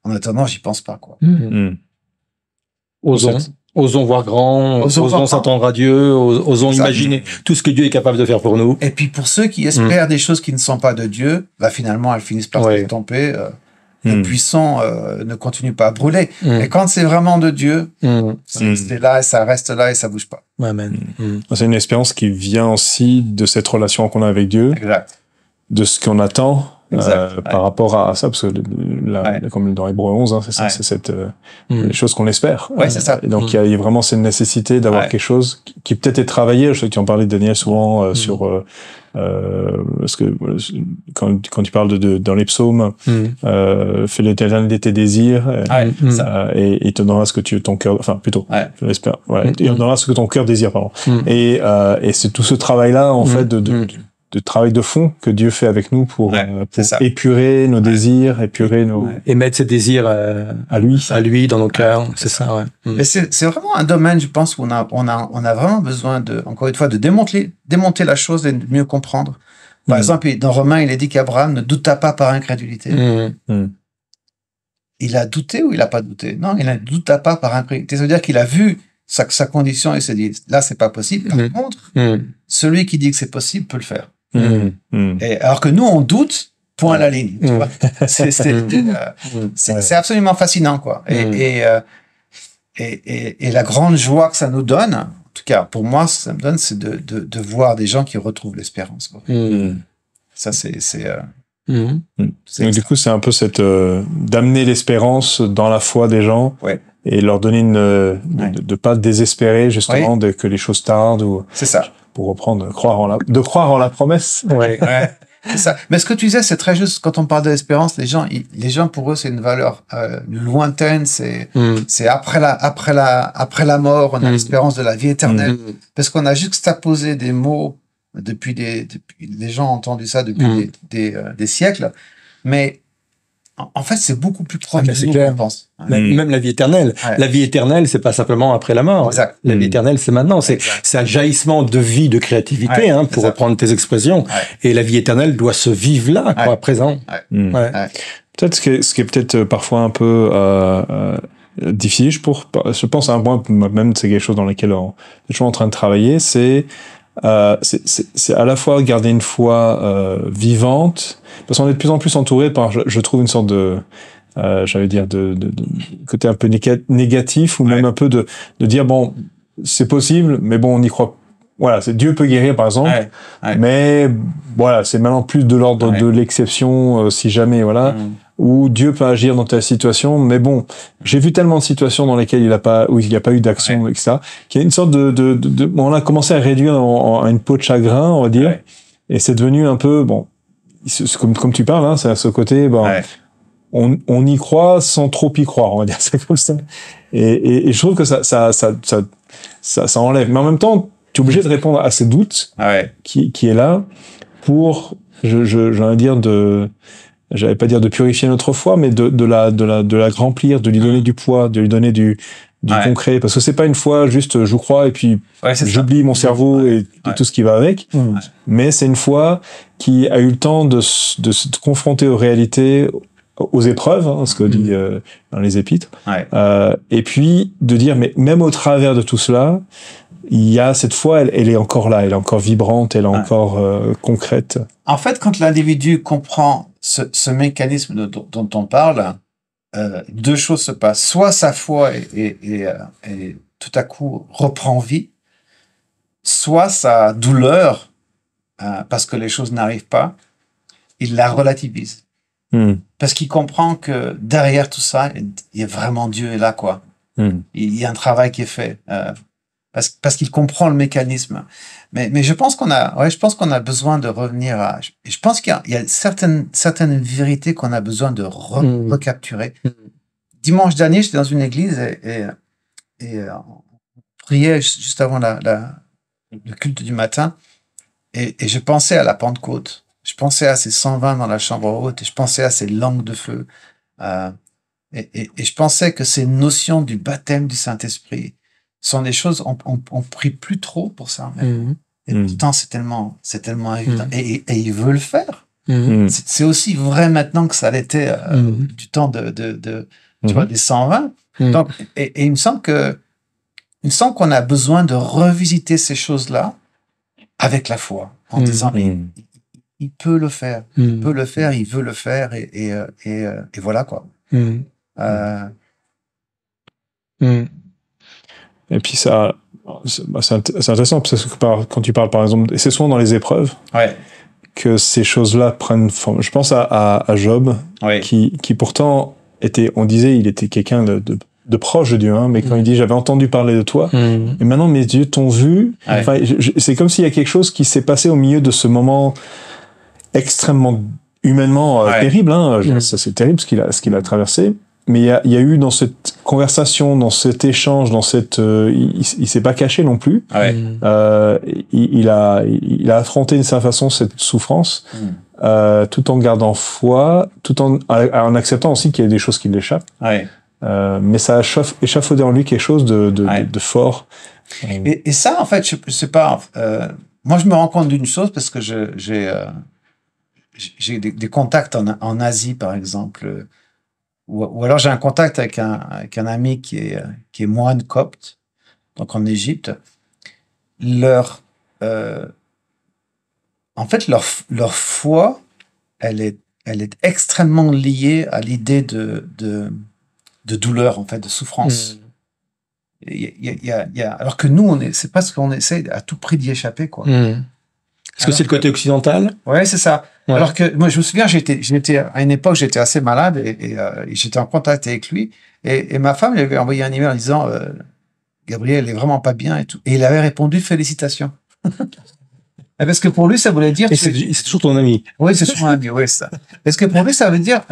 En attendant, j'y pense pas, quoi. Osons voir grand, osons s'attendre à Dieu, osons imaginer tout ce que Dieu est capable de faire pour nous. Et puis pour ceux qui espèrent des choses qui ne sont pas de Dieu, finalement elles finissent par tomber. Le puissant ne continue pas à brûler. Et quand c'est vraiment de Dieu, c'est là et ça reste là et ça bouge pas. Amen. C'est une espérance qui vient aussi de cette relation qu'on a avec Dieu, de ce qu'on attend. Par rapport à ça, parce que comme dans Hébreux 11, hein, c'est ça, c'est cette les choses qu'on espère. C'est ça. Et donc il y a vraiment cette nécessité d'avoir quelque chose qui peut-être est travaillé. Je sais que tu en parlais, Daniel, souvent sur parce que quand tu parles dans les psaumes, fais l'éternel de tes désirs, et il te donnera ce que ton cœur, enfin plutôt, je l'espère, il te donnera ce que ton cœur désire, pardon. Et c'est tout ce travail-là en fait de travail de fond que Dieu fait avec nous pour épurer nos désirs, épurer nos... Et mettre ses désirs à lui dans nos cœurs. C'est ça, ouais. Mais c'est vraiment un domaine, je pense, où on a vraiment besoin encore une fois, de démonter la chose et de mieux comprendre. Par exemple, dans Romains, il est dit qu'Abraham ne douta pas par incrédulité. Il a douté ou il n'a pas douté? Non, il ne douta pas par incrédulité. Ça veut dire qu'il a vu sa condition et s'est dit, là, c'est pas possible. Par contre, celui qui dit que c'est possible peut le faire. Et alors que nous, on doute, point à la ligne. Tu vois? C'est absolument fascinant, quoi. Et la grande joie que ça nous donne, en tout cas, pour moi, ça me donne, c'est de voir des gens qui retrouvent l'espérance, quoi. Ça, Donc, du coup, c'est un peu d'amener l'espérance dans la foi des gens. Et leur donner de pas désespérer, justement, que les choses tardent ou. C'est ça. Pour reprendre, croire en la promesse. C'est ça. Mais ce que tu disais, c'est très juste. Quand on parle de l'espérance, les gens, pour eux, c'est une valeur lointaine. C'est après la mort, on a l'espérance de la vie éternelle. Parce qu'on a juxtaposé des mots depuis les gens ont entendu ça depuis des siècles. Mais en fait, c'est beaucoup plus proche de nous qu'on pense. Même la vie éternelle. La vie éternelle, c'est pas simplement après la mort. Exact. La vie éternelle, c'est maintenant. C'est un jaillissement de vie, de créativité, pour reprendre tes expressions. Et la vie éternelle doit se vivre là, à présent. Peut-être ce qui est peut-être parfois un peu difficile, je pense à un point, même c'est quelque chose dans lequel on est toujours en train de travailler, c'est à la fois garder une foi vivante, parce qu'on est de plus en plus entouré par, je trouve, une sorte de j'allais dire de côté un peu négatif, ou même un peu de dire bon, c'est possible, mais bon, on y croit. Voilà, Dieu peut guérir, par exemple, mais voilà, c'est maintenant plus de l'ordre de l'exception, si jamais, voilà, où Dieu peut agir dans telle situation, mais bon, j'ai vu tellement de situations dans lesquelles il n'y a pas eu d'action, etc., qu'il y a une sorte on a commencé à réduire à une peau de chagrin, on va dire, et c'est devenu un peu, bon, comme tu parles, c'est à ce côté, on y croit sans trop y croire, on va dire, c'est comme ça. Et je trouve que ça enlève. Mais en même temps, tu es obligé de répondre à ces doutes qui est là pour, j'allais dire j'allais pas dire de purifier notre foi, mais de la remplir, de lui donner du poids, de lui donner du concret, parce que c'est pas une foi juste je crois et puis j'oublie mon cerveau et tout ce qui va avec, mais c'est une foi qui a eu le temps de se confronter aux réalités, aux épreuves, ce que dit dans les épîtres, et puis de dire, mais même au travers de tout cela, il y a cette foi, elle est encore là, elle est encore vibrante, elle est encore concrète. En fait, quand l'individu comprend ce mécanisme dont on parle, deux choses se passent. Soit sa foi et tout à coup reprend vie, soit sa douleur, parce que les choses n'arrivent pas, il la relativise. Parce qu'il comprend que derrière tout ça, il y a vraiment Dieu est là, quoi. Il y a un travail qui est fait. Parce qu'il comprend le mécanisme. Mais je pense qu'on a besoin de revenir à, je pense qu'il y a certaines vérités qu'on a besoin de recapturer. Dimanche dernier, j'étais dans une église et on priait juste avant le culte du matin et je pensais à la Pentecôte. Je pensais à ces 120 dans la chambre haute et je pensais à ces langues de feu. Et je pensais que ces notions du baptême du Saint-Esprit sont des choses, on prie plus trop pour ça. Et pourtant, c'est tellement évident. Et il veut le faire. C'est aussi vrai maintenant que ça l'était du temps tu vois, des 120. Donc, et il me semble qu'on a besoin de revisiter ces choses-là avec la foi, en disant, il peut le faire. Il peut le faire, il veut le faire, et voilà, quoi. Et puis c'est intéressant parce que quand tu parles par exemple, et c'est souvent dans les épreuves que ces choses-là prennent forme. Je pense à Job qui pourtant on disait il était quelqu'un de proche de Dieu, mais quand il dit j'avais entendu parler de toi et maintenant mes yeux t'ont vu, enfin, c'est comme s'il y a quelque chose qui s'est passé au milieu de ce moment extrêmement humainement terrible, ça c'est terrible ce qu'il a traversé. Mais il y a eu dans cette conversation, dans cet échange, dans cette, il s'est pas caché non plus. Ouais. Il a affronté d'une certaine façon cette souffrance, tout en gardant foi, tout en acceptant aussi qu'il y a des choses qui l'échappent. Ouais. Mais ça a échafaudé en lui quelque chose de fort. Et ça, en fait, je sais pas. Moi, je me rends compte d'une chose parce que j'ai des contacts en Asie, par exemple, ou alors j'ai un contact avec un ami qui est moine copte, donc en Égypte. En fait, leur foi, elle est extrêmement liée à l'idée de douleur, en fait, de souffrance. Alors que nous, c'est pas ce qu'on essaie à tout prix d'y échapper, quoi. Est-ce que c'est le côté occidental? Ouais, c'est ça. Ouais. Alors que moi, je me souviens, j'étais à une époque, j'étais assez malade et j'étais en contact avec lui. Et ma femme lui avait envoyé un email en disant Gabriel est vraiment pas bien et tout. Et il avait répondu félicitations. Parce que pour lui, ça voulait dire. Et c'est toujours ton ami. Oui, c'est toujours un ami. Oui, ça. Parce que pour lui, ça veut dire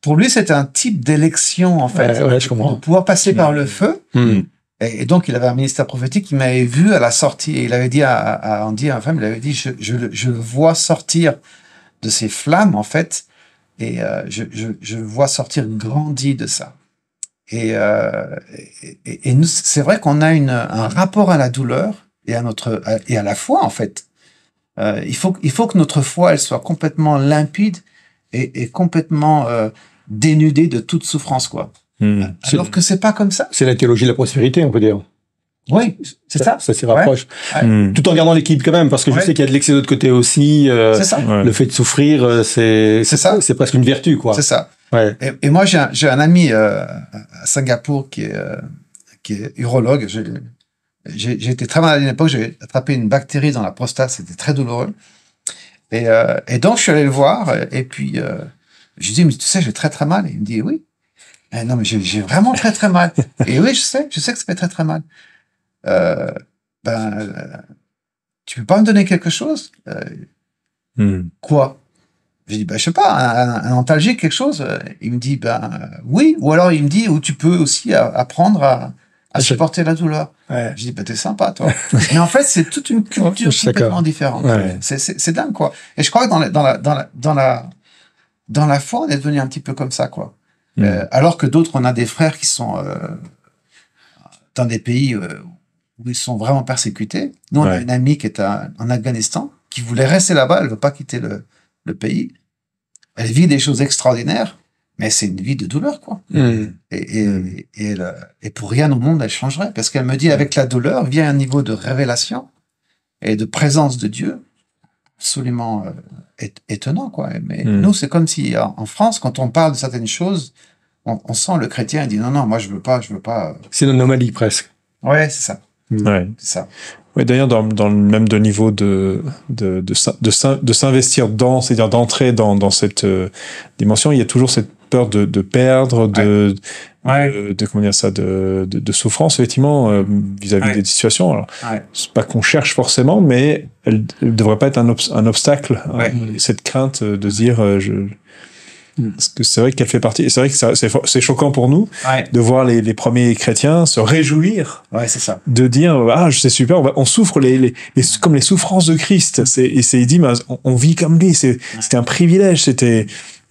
pour lui, c'est un type d'élection, en fait. Ouais, je comprends. De pouvoir passer par le feu. Et donc, il avait un ministère prophétique qui m'avait vu à la sortie. Et il avait dit à Andy, à ma femme, il avait dit, je le vois sortir de ces flammes, en fait. Et je le vois sortir grandi de ça. Et nous, c'est vrai qu'on a un rapport à la douleur et à la foi, en fait. Il faut que notre foi, elle soit complètement limpide et complètement dénudée de toute souffrance, quoi. Alors que c'est pas comme ça. C'est la théologie de la prospérité, on peut dire. Oui, c'est ça. Ça s'y rapproche. Ouais. Tout en gardant l'équilibre quand même, parce que je sais qu'il y a de l'excès de l'autre côté aussi. C'est ça. Le fait de souffrir, c'est presque une vertu, quoi. C'est ça. Ouais. Et moi, j'ai un ami à Singapour qui est urologue. J'ai été très malade à une époque. J'ai attrapé une bactérie dans la prostate. C'était très douloureux. Et donc, je suis allé le voir. Et puis, je lui dis, mais tu sais, j'ai très, très mal. Et il me dit, oui. Et non, mais j'ai vraiment très, très mal. Et oui, je sais que ça fait très, très mal. Tu peux pas me donner quelque chose? Quoi? Je dis, je sais pas, un antalgique, quelque chose. Il me dit, oui. Ou alors, il me dit, ou tu peux aussi apprendre à supporter la douleur. Ouais. Je dis, t'es sympa, toi. Mais en fait, c'est toute une culture complètement différente. Ouais. C'est dingue, quoi. Et je crois que dans la foi, on est devenu un petit peu comme ça, quoi. Alors que d'autres, on a des frères qui sont dans des pays où ils sont vraiment persécutés. Nous, on a une amie qui est en Afghanistan, qui voulait rester là-bas, elle veut pas quitter le pays. Elle vit des choses extraordinaires, mais c'est une vie de douleur, quoi. Et pour rien au monde, elle changerait. Parce qu'elle me dit, avec la douleur, vient un niveau de révélation et de présence de Dieu absolument étonnant, quoi. Mais nous, c'est comme si, en France, quand on parle de certaines choses, on sent le chrétien, il dit, non, moi, je veux pas. C'est une anomalie, presque. Ouais, c'est ça. Ouais. C'est ça. Oui, d'ailleurs, dans le même de niveau de s'investir dans, c'est-à-dire d'entrer dans cette dimension, il y a toujours cette peur de perdre, de comment dire ça, de souffrance, effectivement, vis-à-vis des situations. Alors, c'est pas qu'on cherche forcément, mais elle devrait pas être un obstacle. Cette crainte de se dire, parce que c'est vrai qu'elle fait partie, et c'est vrai que c'est choquant pour nous de voir les premiers chrétiens se réjouir, c'est ça, de dire c'est super, on souffre comme les souffrances de Christ, il dit on vit comme lui, c'était un privilège,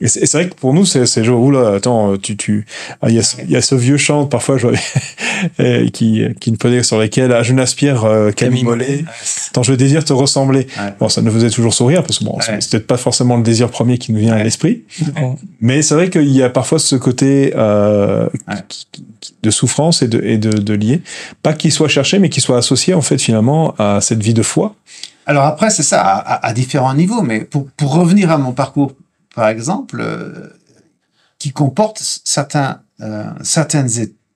et c'est vrai que pour nous c'est genre oula, attends, il y a ce vieux chant parfois je vois qui ne peut dire sur lesquels je n'aspire qu'à m'immoler, tant je désire te ressembler. Bon, ça nous faisait toujours sourire parce que c'est peut-être pas forcément le désir premier qui nous vient à l'esprit, mais c'est vrai qu'il y a parfois ce côté de souffrance et de lier, pas qu'il soit cherché mais qu'il soit associé en fait finalement à cette vie de foi. Alors après c'est ça à différents niveaux, mais pour revenir à mon parcours par exemple, qui comporte certaines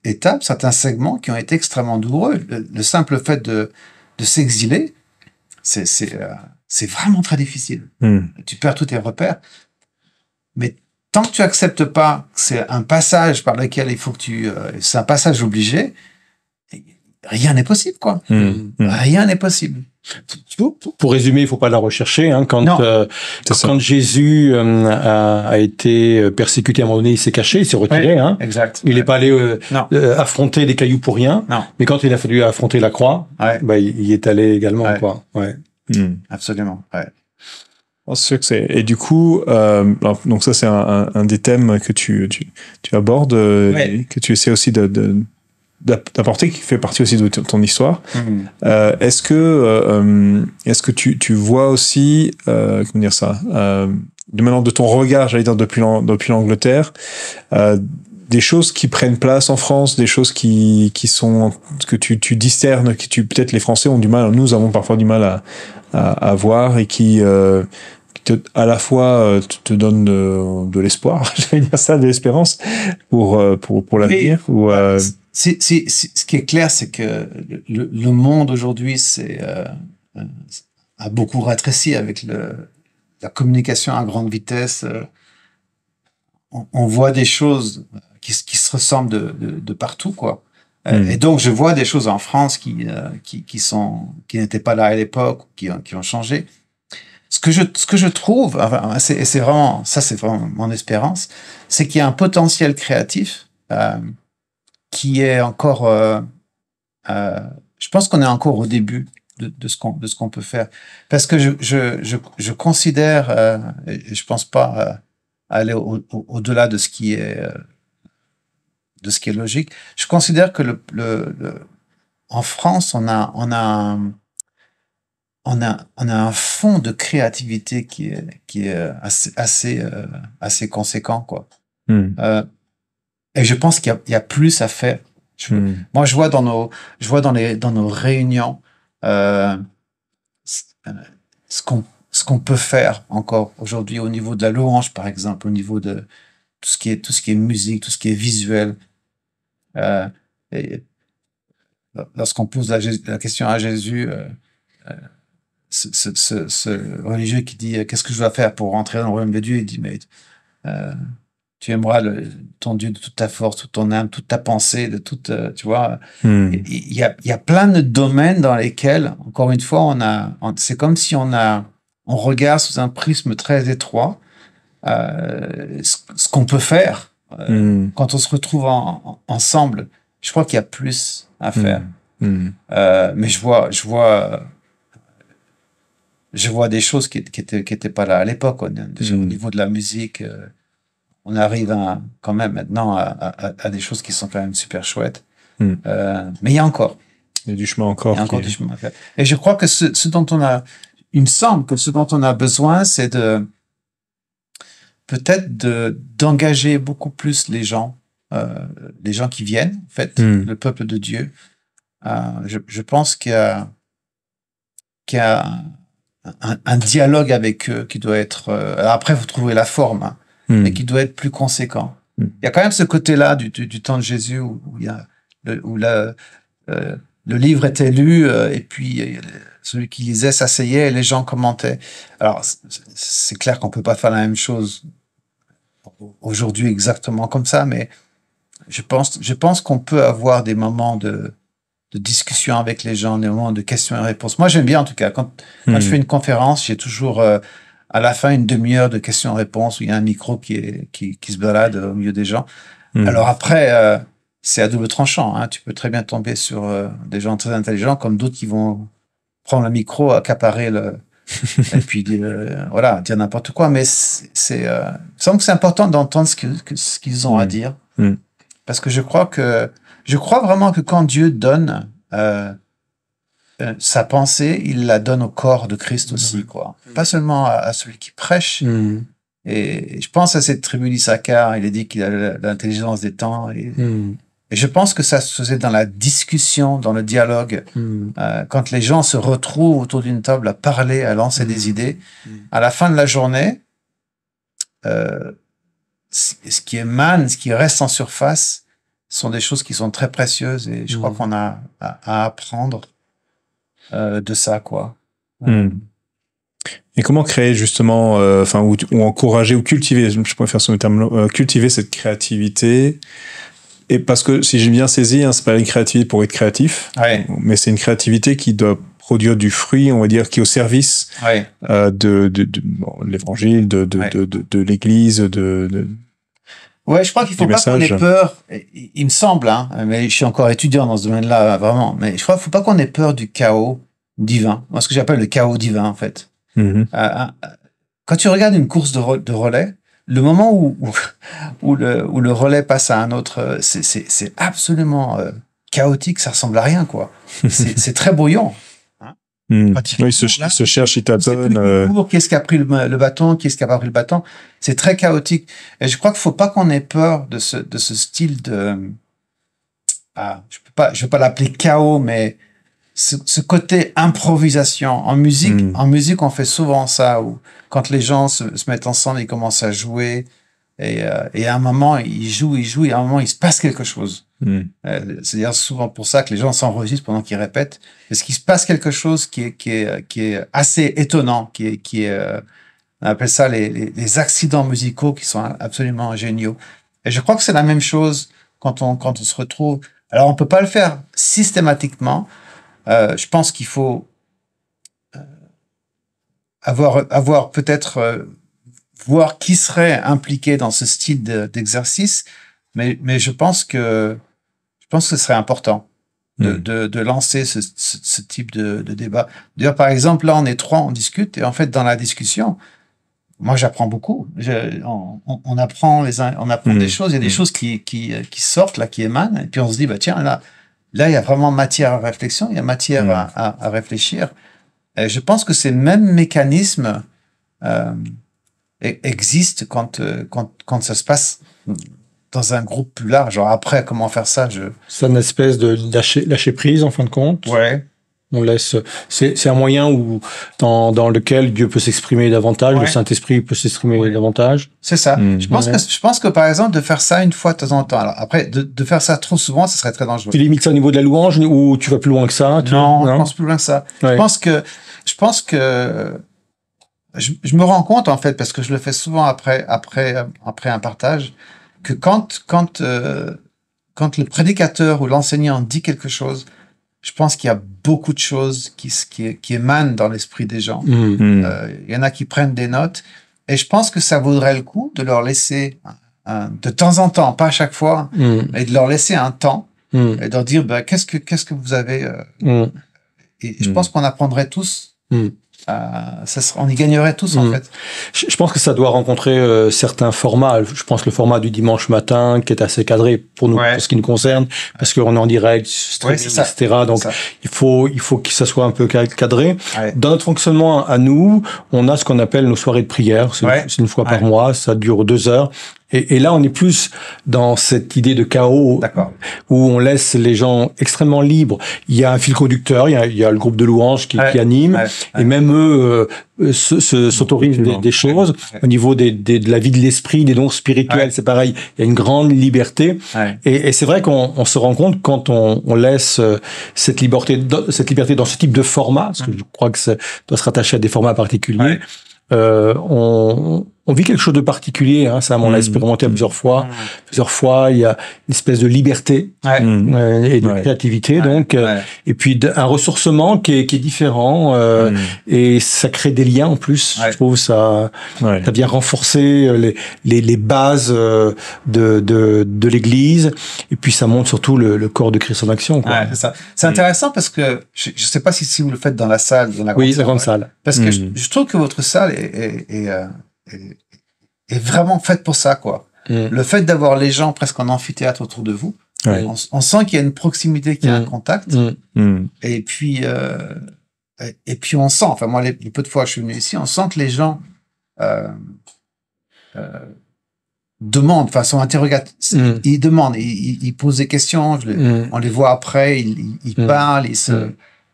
étapes, certains segments qui ont été extrêmement douloureux. Le simple fait de s'exiler, c'est vraiment très difficile. Tu perds tous tes repères. Mais tant que tu acceptes pas que c'est un passage par lequel il faut que c'est un passage obligé, rien n'est possible, quoi. Rien n'est possible. Pour résumer, il faut pas la rechercher. Hein, quand Jésus a été persécuté à un moment donné, il s'est caché, il s'est retiré. Oui, hein. Exact. Il n'est pas allé affronter des cailloux pour rien. Non. Mais quand il a fallu affronter la croix, il y est allé également. Quoi. Ouais. Absolument. Ouais. C'est sûr que c'est. Et du coup, donc ça c'est un des thèmes que tu abordes, que tu essaies aussi d'apporter, qui fait partie aussi de ton histoire. Est-ce que tu vois aussi, comment dire ça, de maintenant de ton regard, j'allais dire depuis l'Angleterre, des choses qui prennent place en France, des choses qui sont que tu discernes, que peut-être les Français ont du mal, nous avons parfois du mal à voir et qui à la fois te donne de l'espoir, j'allais dire ça, de l'espérance pour l'avenir. Ce qui est clair, c'est que le monde aujourd'hui a beaucoup rétréci avec la communication à grande vitesse. On voit des choses qui se ressemblent de partout, quoi. Et donc je vois des choses en France qui n'étaient pas là à l'époque, qui ont changé. Ce que je trouve, c'est vraiment mon espérance, c'est qu'il y a un potentiel créatif qui est encore, je pense qu'on est encore au début de ce qu'on peut faire, parce que je considère, et je pense pas aller au-delà de ce qui est logique. Je considère que en France, on a un fond de créativité qui est assez conséquent, quoi. Et je pense qu'il y a plus à faire. Moi, je vois dans nos réunions ce qu'on peut faire encore aujourd'hui au niveau de la louange, par exemple, au niveau de tout ce qui est musique, tout ce qui est visuel. Et lorsqu'on pose la question à Jésus, ce religieux qui dit qu'est-ce que je dois faire pour rentrer dans le royaume de Dieu, il dit mais tu aimeras ton Dieu de toute ta force, toute ton âme, toute ta pensée, de toute, tu vois. Il y a plein de domaines dans lesquels, encore une fois, c'est comme si on regarde sous un prisme très étroit ce qu'on peut faire quand on se retrouve ensemble. Je crois qu'il y a plus à faire. Mais je vois des choses qui étaient pas là à l'époque. Déjà, au niveau de la musique, on arrive quand même maintenant à des choses qui sont quand même super chouettes. Mais il y a encore. Il y a du chemin encore. Il y a encore du chemin à faire. Et je crois que il me semble que ce dont on a besoin, c'est d'engager beaucoup plus les gens qui viennent, en fait, le peuple de Dieu. Je pense qu'il y a un dialogue avec eux qui doit être... alors après, vous trouvez la forme, hein, mais qui doit être plus conséquent. Il y a quand même ce côté-là du temps de Jésus où le livre était lu et puis celui qui lisait s'asseyait et les gens commentaient. Alors, c'est clair qu'on peut pas faire la même chose aujourd'hui exactement comme ça, mais je pense qu'on peut avoir des moments de discussion avec les gens, des moments de questions et réponses. Moi, j'aime bien, en tout cas, quand je fais une conférence, j'ai toujours à la fin une demi-heure de questions et réponses où il y a un micro qui se balade au milieu des gens. Alors après, c'est à double tranchant, hein. Tu peux très bien tomber sur des gens très intelligents comme d'autres qui vont prendre le micro, accaparer et puis dire n'importe quoi. Mais il me semble que c'est important d'entendre ce qu'ils ont à dire. Parce que je crois vraiment que quand Dieu donne sa pensée, il la donne au corps de Christ aussi, quoi. Pas seulement à celui qui prêche. Et je pense à cette tribu d'Issachar, il est dit qu'il a l'intelligence des temps. Et je pense que ça se faisait dans la discussion, dans le dialogue. Quand les gens se retrouvent autour d'une table à parler, à lancer des idées, à la fin de la journée, ce qui émane, ce qui reste en surface, sont des choses qui sont très précieuses et je crois qu'on a à apprendre de ça, quoi. Et comment créer justement, ou encourager ou cultiver, je préfère ce terme, cultiver cette créativité. Et parce que si j'ai bien saisi, c'est pas une créativité pour être créatif, mais c'est une créativité qui doit produire du fruit, on va dire, qui est au service de l'évangile, de l'Église, Ouais, je crois qu'il faut pas qu'on ait peur. Il me semble, hein, mais je suis encore étudiant dans ce domaine-là, vraiment. Mais je crois qu'il faut pas qu'on ait peur du chaos divin. Moi, ce que j'appelle le chaos divin, en fait. Quand tu regardes une course de relais, le moment où le relais passe à un autre, c'est absolument chaotique. Ça ressemble à rien, quoi. C'est très brouillon. Oui, il se cherche, il tâtonne. Qui est-ce qui a pris le bâton, qui est-ce qui a pas pris le bâton. C'est très chaotique. Et je crois qu'il faut pas qu'on ait peur de ce style de, je veux pas l'appeler chaos, mais ce côté improvisation. En musique, on fait souvent ça, où quand les gens se mettent ensemble, ils commencent à jouer, et à un moment, ils jouent, et à un moment, il se passe quelque chose. C'est-à-dire souvent pour ça que les gens s'enregistrent pendant qu'ils répètent, parce qu'il se passe quelque chose qui est assez étonnant, qui est on appelle ça les accidents musicaux qui sont absolument géniaux. Et je crois que c'est la même chose quand on se retrouve. Alors on peut pas le faire systématiquement. Je pense qu'il faut avoir peut-être voir qui serait impliqué dans ce style d'exercice, mais je pense que ce serait important de lancer ce type de débat. D'ailleurs, par exemple, là, on est 3, on discute, et en fait, dans la discussion, moi, j'apprends beaucoup. On apprend des choses, il y a des choses qui sortent, là, qui émanent, et puis on se dit, bah, tiens, là, il y a vraiment matière à réflexion, il y a matière à réfléchir. Et je pense que ces mêmes mécanismes existent quand ça se passe dans un groupe plus large. Genre après, comment faire ça? C'est une espèce de lâcher prise, en fin de compte. Ouais. On laisse. C'est un moyen dans lequel Dieu peut s'exprimer davantage, le Saint-Esprit peut s'exprimer davantage. C'est ça. Je pense que, par exemple, de faire ça une fois de temps en temps. Alors après, de faire ça trop souvent, ça serait très dangereux. Tu limites ça au niveau de la louange ou tu vas plus loin que ça? Non, je pense plus loin que ça. Ouais. Je pense que je me rends compte, en fait, parce que je le fais souvent après un partage, que quand le prédicateur ou l'enseignant dit quelque chose, je pense qu'il y a beaucoup de choses qui émanent dans l'esprit des gens. Il y en a qui prennent des notes, et je pense que ça vaudrait le coup de leur laisser de temps en temps, pas à chaque fois, et de leur laisser un temps et de leur dire qu'est-ce que vous avez. Et je pense qu'on apprendrait tous. On y gagnerait tous, en fait. Je pense que ça doit rencontrer certains formats. Je pense que le format du dimanche matin, qui est assez cadré pour nous, pour ce qui nous concerne, parce qu'on est en direct, streaming, etc. Donc, il faut que ça soit un peu cadré. Dans notre fonctionnement à nous, on a ce qu'on appelle nos soirées de prière. C'est une fois par mois. Ça dure 2 heures. Et là, on est plus dans cette idée de chaos où on laisse les gens extrêmement libres. Il y a un fil conducteur, il y a le groupe de louanges qui anime, et même eux s'autorisent des choses. Au niveau de la vie de l'esprit, des dons spirituels, c'est pareil. Il y a une grande liberté. Et c'est vrai qu'on se rend compte quand on laisse cette liberté dans ce type de format, parce que je crois que ça doit se rattacher à des formats particuliers. On vit quelque chose de particulier, ça, on l'a expérimenté plusieurs fois. Plusieurs fois, il y a une espèce de liberté et de créativité, donc, et puis un ressourcement qui est différent, et ça crée des liens en plus. Je trouve ça vient renforcer les bases de l'Église, et puis ça montre surtout le corps de Christ en action. C'est ça. C'est intéressant parce que je sais pas si vous le faites dans la salle, dans la grande salle. Parce que je trouve que votre salle est vraiment faite pour ça, quoi. Le fait d'avoir les gens presque en amphithéâtre autour de vous, on sent qu'il y a une proximité, qu'il y a un contact, et puis on sent, enfin moi les peu de fois que je suis venu ici, on sent que les gens demandent, enfin sont interrogatifs, ils demandent, ils posent des questions, on les voit après, ils parlent,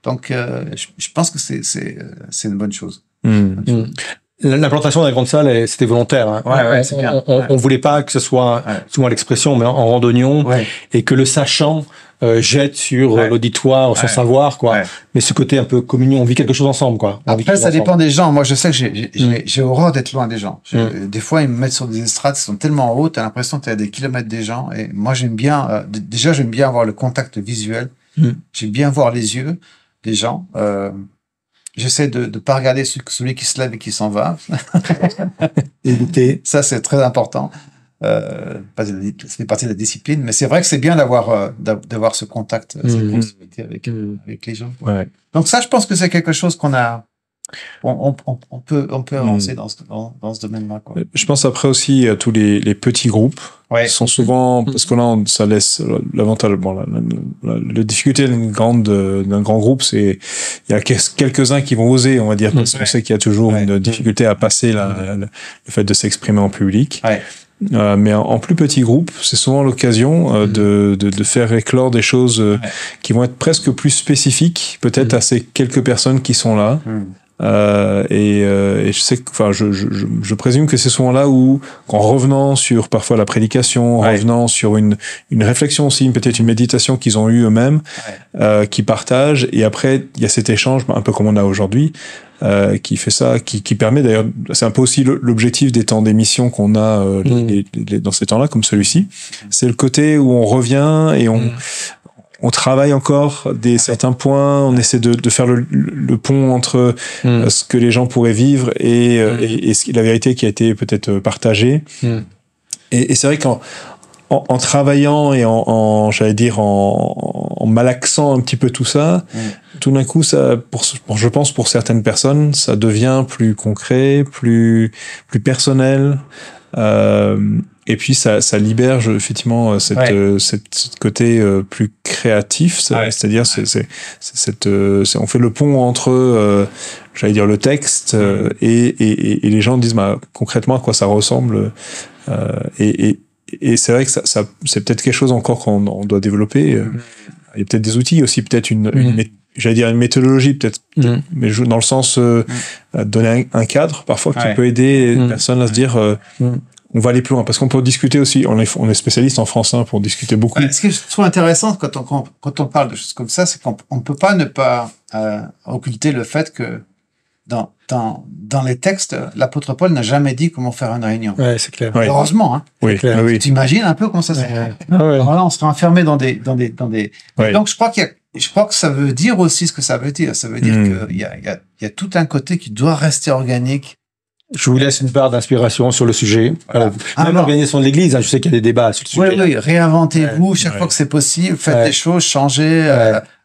donc je pense que c'est une bonne chose. L'implantation de la grande salle, c'était volontaire. C'est bien. On voulait pas que ce soit souvent l'expression, mais en randonnion, et que le sachant jette sur l'auditoire son savoir, quoi. Mais ce côté un peu communion, on vit quelque chose ensemble, quoi. Après, ça dépend des gens. Moi, je sais que j'ai horreur d'être loin des gens. Des fois, ils me mettent sur des estrades qui sont tellement hautes, t'as l'impression que t'es à des kilomètres des gens. Et moi, j'aime bien, déjà, j'aime bien avoir le contact visuel. J'aime bien voir les yeux. des gens. J'essaie de pas regarder celui qui se lève et qui s'en va. Éviter. Ça, c'est très important. Ça fait partie de la discipline, mais c'est vrai que c'est bien d'avoir ce contact, cette proximité avec les gens. Ouais. Donc ça, je pense que c'est quelque chose on peut avancer dans ce domaine-là, quoi. Je pense après aussi à tous les petits groupes sont souvent, parce que là, ça laisse l'avantage. Bon, la difficulté d'un grand groupe, c'est il y a quelques-uns qui vont oser, on va dire, parce qu'on sait qu'il y a toujours une difficulté à passer le fait de s'exprimer en public. Ouais. Mais en plus petit groupe, c'est souvent l'occasion de faire éclore des choses qui vont être presque plus spécifiques, peut-être à ces quelques personnes qui sont là. Et je sais que, enfin, je présume que c'est souvent là où, en revenant sur parfois la prédication, en revenant sur une réflexion aussi, peut-être une méditation qu'ils ont eue eux-mêmes, qui partagent, et après il y a cet échange, un peu comme on a aujourd'hui, qui fait ça, qui permet d'ailleurs, c'est un peu aussi l'objectif des temps d'émission qu'on a dans ces temps-là, comme celui-ci, c'est le côté où on revient et on travaille encore certains points, on essaie de faire le pont entre ce que les gens pourraient vivre et la vérité qui a été peut-être partagée. Et c'est vrai qu'en travaillant et j'allais dire, en malaxant un petit peu tout ça, tout d'un coup, ça, je pense pour certaines personnes, ça devient plus concret, plus personnel. Et puis ça libère effectivement cette côté plus créatif, c'est-à-dire on fait le pont entre j'allais dire le texte et les gens disent concrètement à quoi ça ressemble, et c'est vrai que ça c'est peut-être quelque chose encore qu'on doit développer. Il y a peut-être des outils aussi, peut-être j'allais dire une méthodologie, peut-être, mais dans le sens donner un cadre parfois qui peut aider les personnes à se dire on va aller plus loin, parce qu'on peut discuter aussi, on est spécialiste en France pour discuter beaucoup. Ce que je trouve intéressant quand on parle de choses comme ça, c'est qu'on ne peut pas ne pas occulter le fait que dans les textes, l'apôtre Paul n'a jamais dit comment faire une réunion. Ouais, c'est clair. Heureusement, hein. Oui. Oui. Tu imagines un peu comment ça se fait. Alors là, on serait enfermé dans des. Donc, je crois que ça veut dire aussi ce que ça veut dire. Ça veut dire qu'il y a tout un côté qui doit rester organique. Je vous laisse une part d'inspiration sur le sujet. Voilà. Même l'organisation de l'Église, je sais qu'il y a des débats sur le sujet. Oui, réinventez-vous chaque fois que c'est possible. Faites des choses, changez.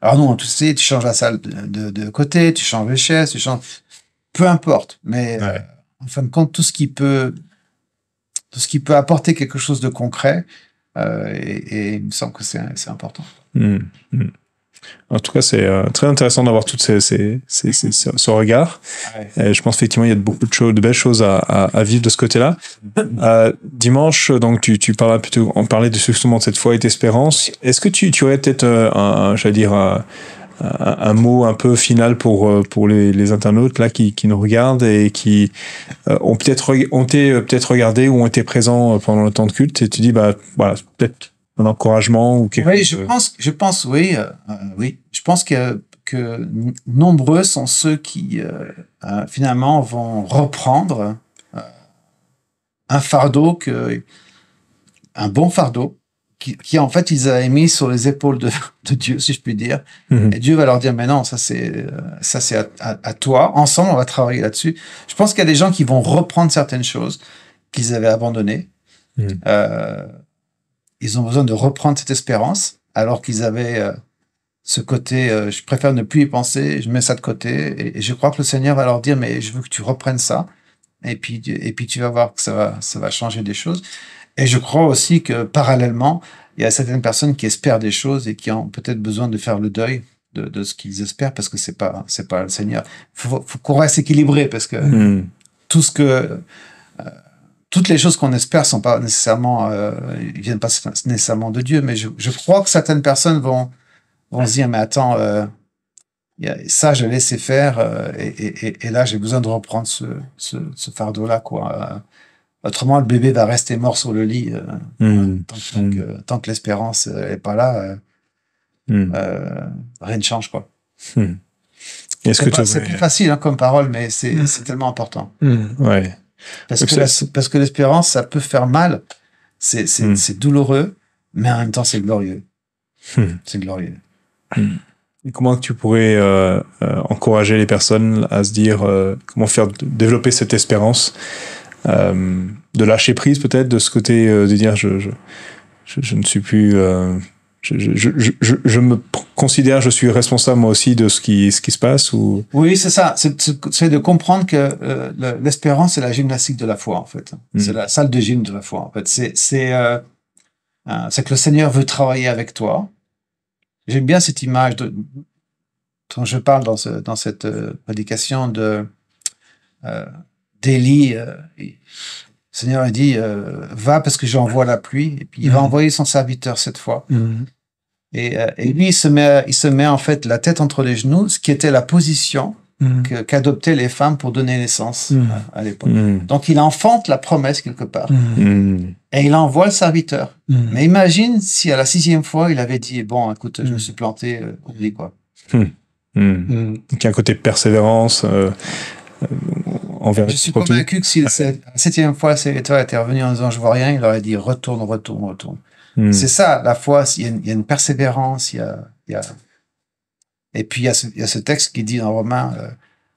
Alors non, tu sais, tu changes la salle de côté, tu changes les chaises, tu changes... Peu importe. Mais en fin de compte, tout ce qui peut apporter quelque chose de concret, et il me semble que c'est important. En tout cas, c'est très intéressant d'avoir tout ce regard. Et je pense effectivement il y a beaucoup de belles choses à vivre de ce côté-là. Dimanche, donc tu parlais justement de cette foi et d'espérance. Est-ce que tu aurais peut-être un mot un peu final pour les internautes là qui nous regardent et qui ont peut-être regardé ou ont été présents pendant le temps de culte, et tu dis voilà, peut-être un encouragement ou quelque chose. Je pense oui. Je pense que nombreux sont ceux qui finalement vont reprendre un fardeau un bon fardeau qui en fait ils avaient mis sur les épaules de Dieu, si je puis dire. Et Dieu va leur dire mais non, ça c'est à toi. Ensemble on va travailler là-dessus. Je pense qu'il y a des gens qui vont reprendre certaines choses qu'ils avaient abandonnées. Ils ont besoin de reprendre cette espérance, alors qu'ils avaient ce côté, je préfère ne plus y penser, je mets ça de côté, et je crois que le Seigneur va leur dire, mais je veux que tu reprennes ça, et puis tu vas voir que ça va changer des choses. Et je crois aussi que, parallèlement, il y a certaines personnes qui espèrent des choses et qui ont peut-être besoin de faire le deuil de ce qu'ils espèrent, parce que c'est pas le Seigneur. Faut qu'on reste équilibré, parce que toutes les choses qu'on espère sont pas nécessairement, ils viennent pas nécessairement de Dieu, mais je crois que certaines personnes vont se dire, mais attends, ça je l'ai laissé faire, et là j'ai besoin de reprendre ce fardeau-là, quoi. Autrement, le bébé va rester mort sur le lit tant que l'espérance est pas là. Rien ne change, quoi. C'est plus facile comme parole, mais c'est tellement important. Ouais. Parce que l'espérance, ça peut faire mal. C'est douloureux, mais en même temps, c'est glorieux. C'est glorieux. Et comment tu pourrais encourager les personnes à se dire comment faire développer cette espérance, de lâcher prise peut-être, de ce côté de dire je ne suis plus je me considère, je suis responsable moi aussi de ce qui se passe ou... Oui, c'est ça. C'est de comprendre que l'espérance, c'est la gymnastique de la foi, en fait. C'est la salle de gym de la foi, en fait. C'est que le Seigneur veut travailler avec toi. J'aime bien cette image dont je parle dans cette prédication d'Élie. Le Seigneur a dit, va parce que j'envoie la pluie. Et puis, il va envoyer son serviteur cette fois. Et lui, il se met en fait la tête entre les genoux, ce qui était la position qu'adoptaient les femmes pour donner naissance à l'époque. Donc, il enfante la promesse quelque part. Et il envoie le serviteur. Mais imagine si à la 6e fois, il avait dit, bon, écoute, je me suis planté, oublie quoi. Donc, il y a un côté de persévérance envers... Je suis convaincu que si la 7e fois, le serviteur était revenu en disant, je vois rien, il aurait dit, retourne. C'est ça, la foi, il y a une persévérance, et puis il y a ce texte qui dit dans Romains,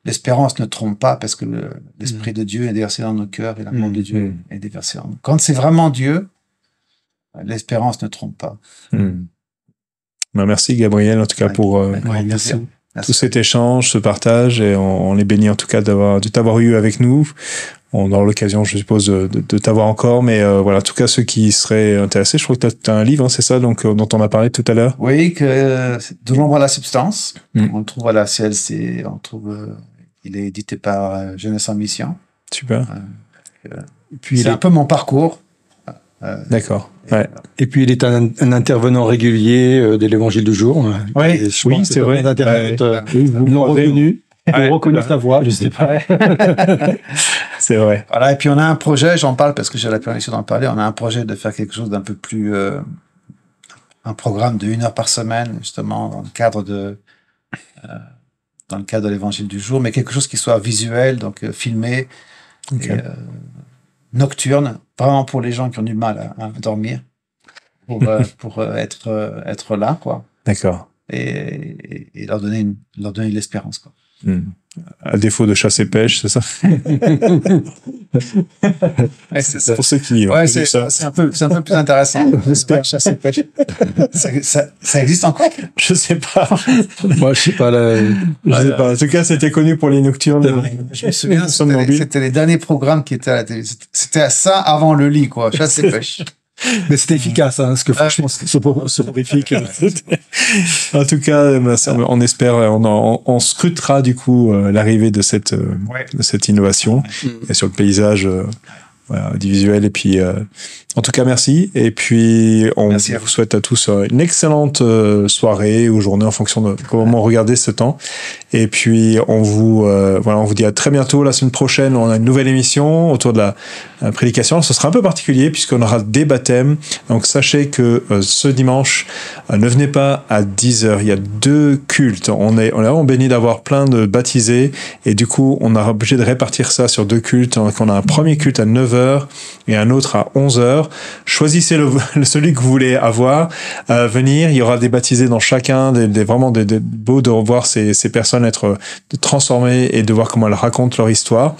l'espérance ne trompe pas parce que l'Esprit de Dieu est déversé dans nos cœurs et l'amour de Dieu est déversé en nous. Quand c'est vraiment Dieu, l'espérance ne trompe pas. Ben, merci Gabriel en tout cas pour tout cet échange, ce partage, et on est béni en tout cas de t'avoir eu avec nous. On aura l'occasion, je suppose, de t'avoir encore, mais voilà, en tout cas, ceux qui seraient intéressés, je crois que tu as un livre, hein, c'est ça, donc, dont on a parlé tout à l'heure. Oui, de l'ombre à la substance. On le trouve à la CLC, il est édité par Jeunesse en Mission. Super. C'est un peu mon parcours. D'accord. Ouais. Et puis il est un intervenant régulier de l'Évangile du jour. Oui, c'est vrai. Ils l'ont reconnu. Ils ont reconnu ta voix, je sais pas. C'est vrai. Voilà, et puis on a un projet, j'en parle parce que j'ai la permission d'en parler, on a un projet de faire quelque chose d'un peu plus... un programme de 1 heure par semaine, justement, dans le cadre de l'Évangile du jour, mais quelque chose qui soit visuel, donc filmé, et, nocturne, vraiment pour les gens qui ont du mal à dormir, pour être là, quoi. D'accord. Et leur donner de l'espérance, quoi. À défaut de chasse et pêche, c'est ça? Ouais, c'est ça. Pour ceux qui ouais, c'est un peu plus intéressant. J'espère. Chasse et pêche. Ça existe encore? Je sais pas. Moi, je sais pas. Je sais pas. En tout cas, c'était connu pour les nocturnes. Je me souviens, c'était les derniers programmes qui étaient à la télé. C'était ça avant le lit, quoi. Chasse et pêche. Mais c'était efficace, hein, parce que franchement, c'est soporifique. En tout cas, on espère, on scrutera du coup l'arrivée de cette innovation et sur le paysage audiovisuel. Et puis, en tout cas, merci. Et puis, on vous souhaite à tous une excellente soirée ou journée en fonction de comment regarder ce temps. Et puis, on vous dit à très bientôt. La semaine prochaine, on a une nouvelle émission autour de la prédication. Ce sera un peu particulier puisqu'on aura des baptêmes. Donc, sachez que ce dimanche, ne venez pas à 10h. Il y a 2 cultes. On est vraiment béni d'avoir plein de baptisés. Et du coup, on a obligé de répartir ça sur 2 cultes. Donc, on a un premier culte à 9h et un autre à 11h. Choisissez celui que vous voulez venir. Il y aura des baptisés dans chacun, vraiment des beaux de revoir ces personnes être transformées et de voir comment elles racontent leur histoire.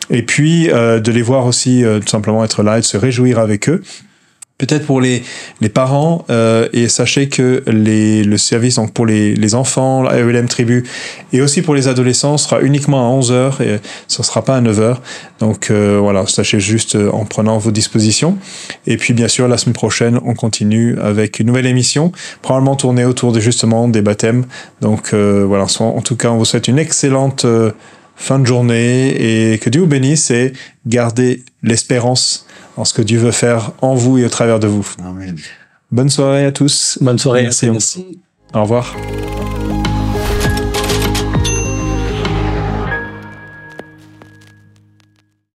Et puis, de les voir aussi tout simplement être là et de se réjouir avec eux. Peut-être pour les parents, et sachez que le service donc pour les enfants, la ELM Tribu, et aussi pour les adolescents sera uniquement à 11h et ce ne sera pas à 9h. Donc voilà, sachez juste en prenant vos dispositions. Et puis bien sûr, la semaine prochaine, on continue avec une nouvelle émission, probablement tournée autour justement des baptêmes. Donc voilà, en tout cas, on vous souhaite une excellente fin de journée et que Dieu vous bénisse et gardez l'espérance en ce que Dieu veut faire en vous et au travers de vous. Amen. Bonne soirée à tous. Bonne soirée. Merci. Au revoir.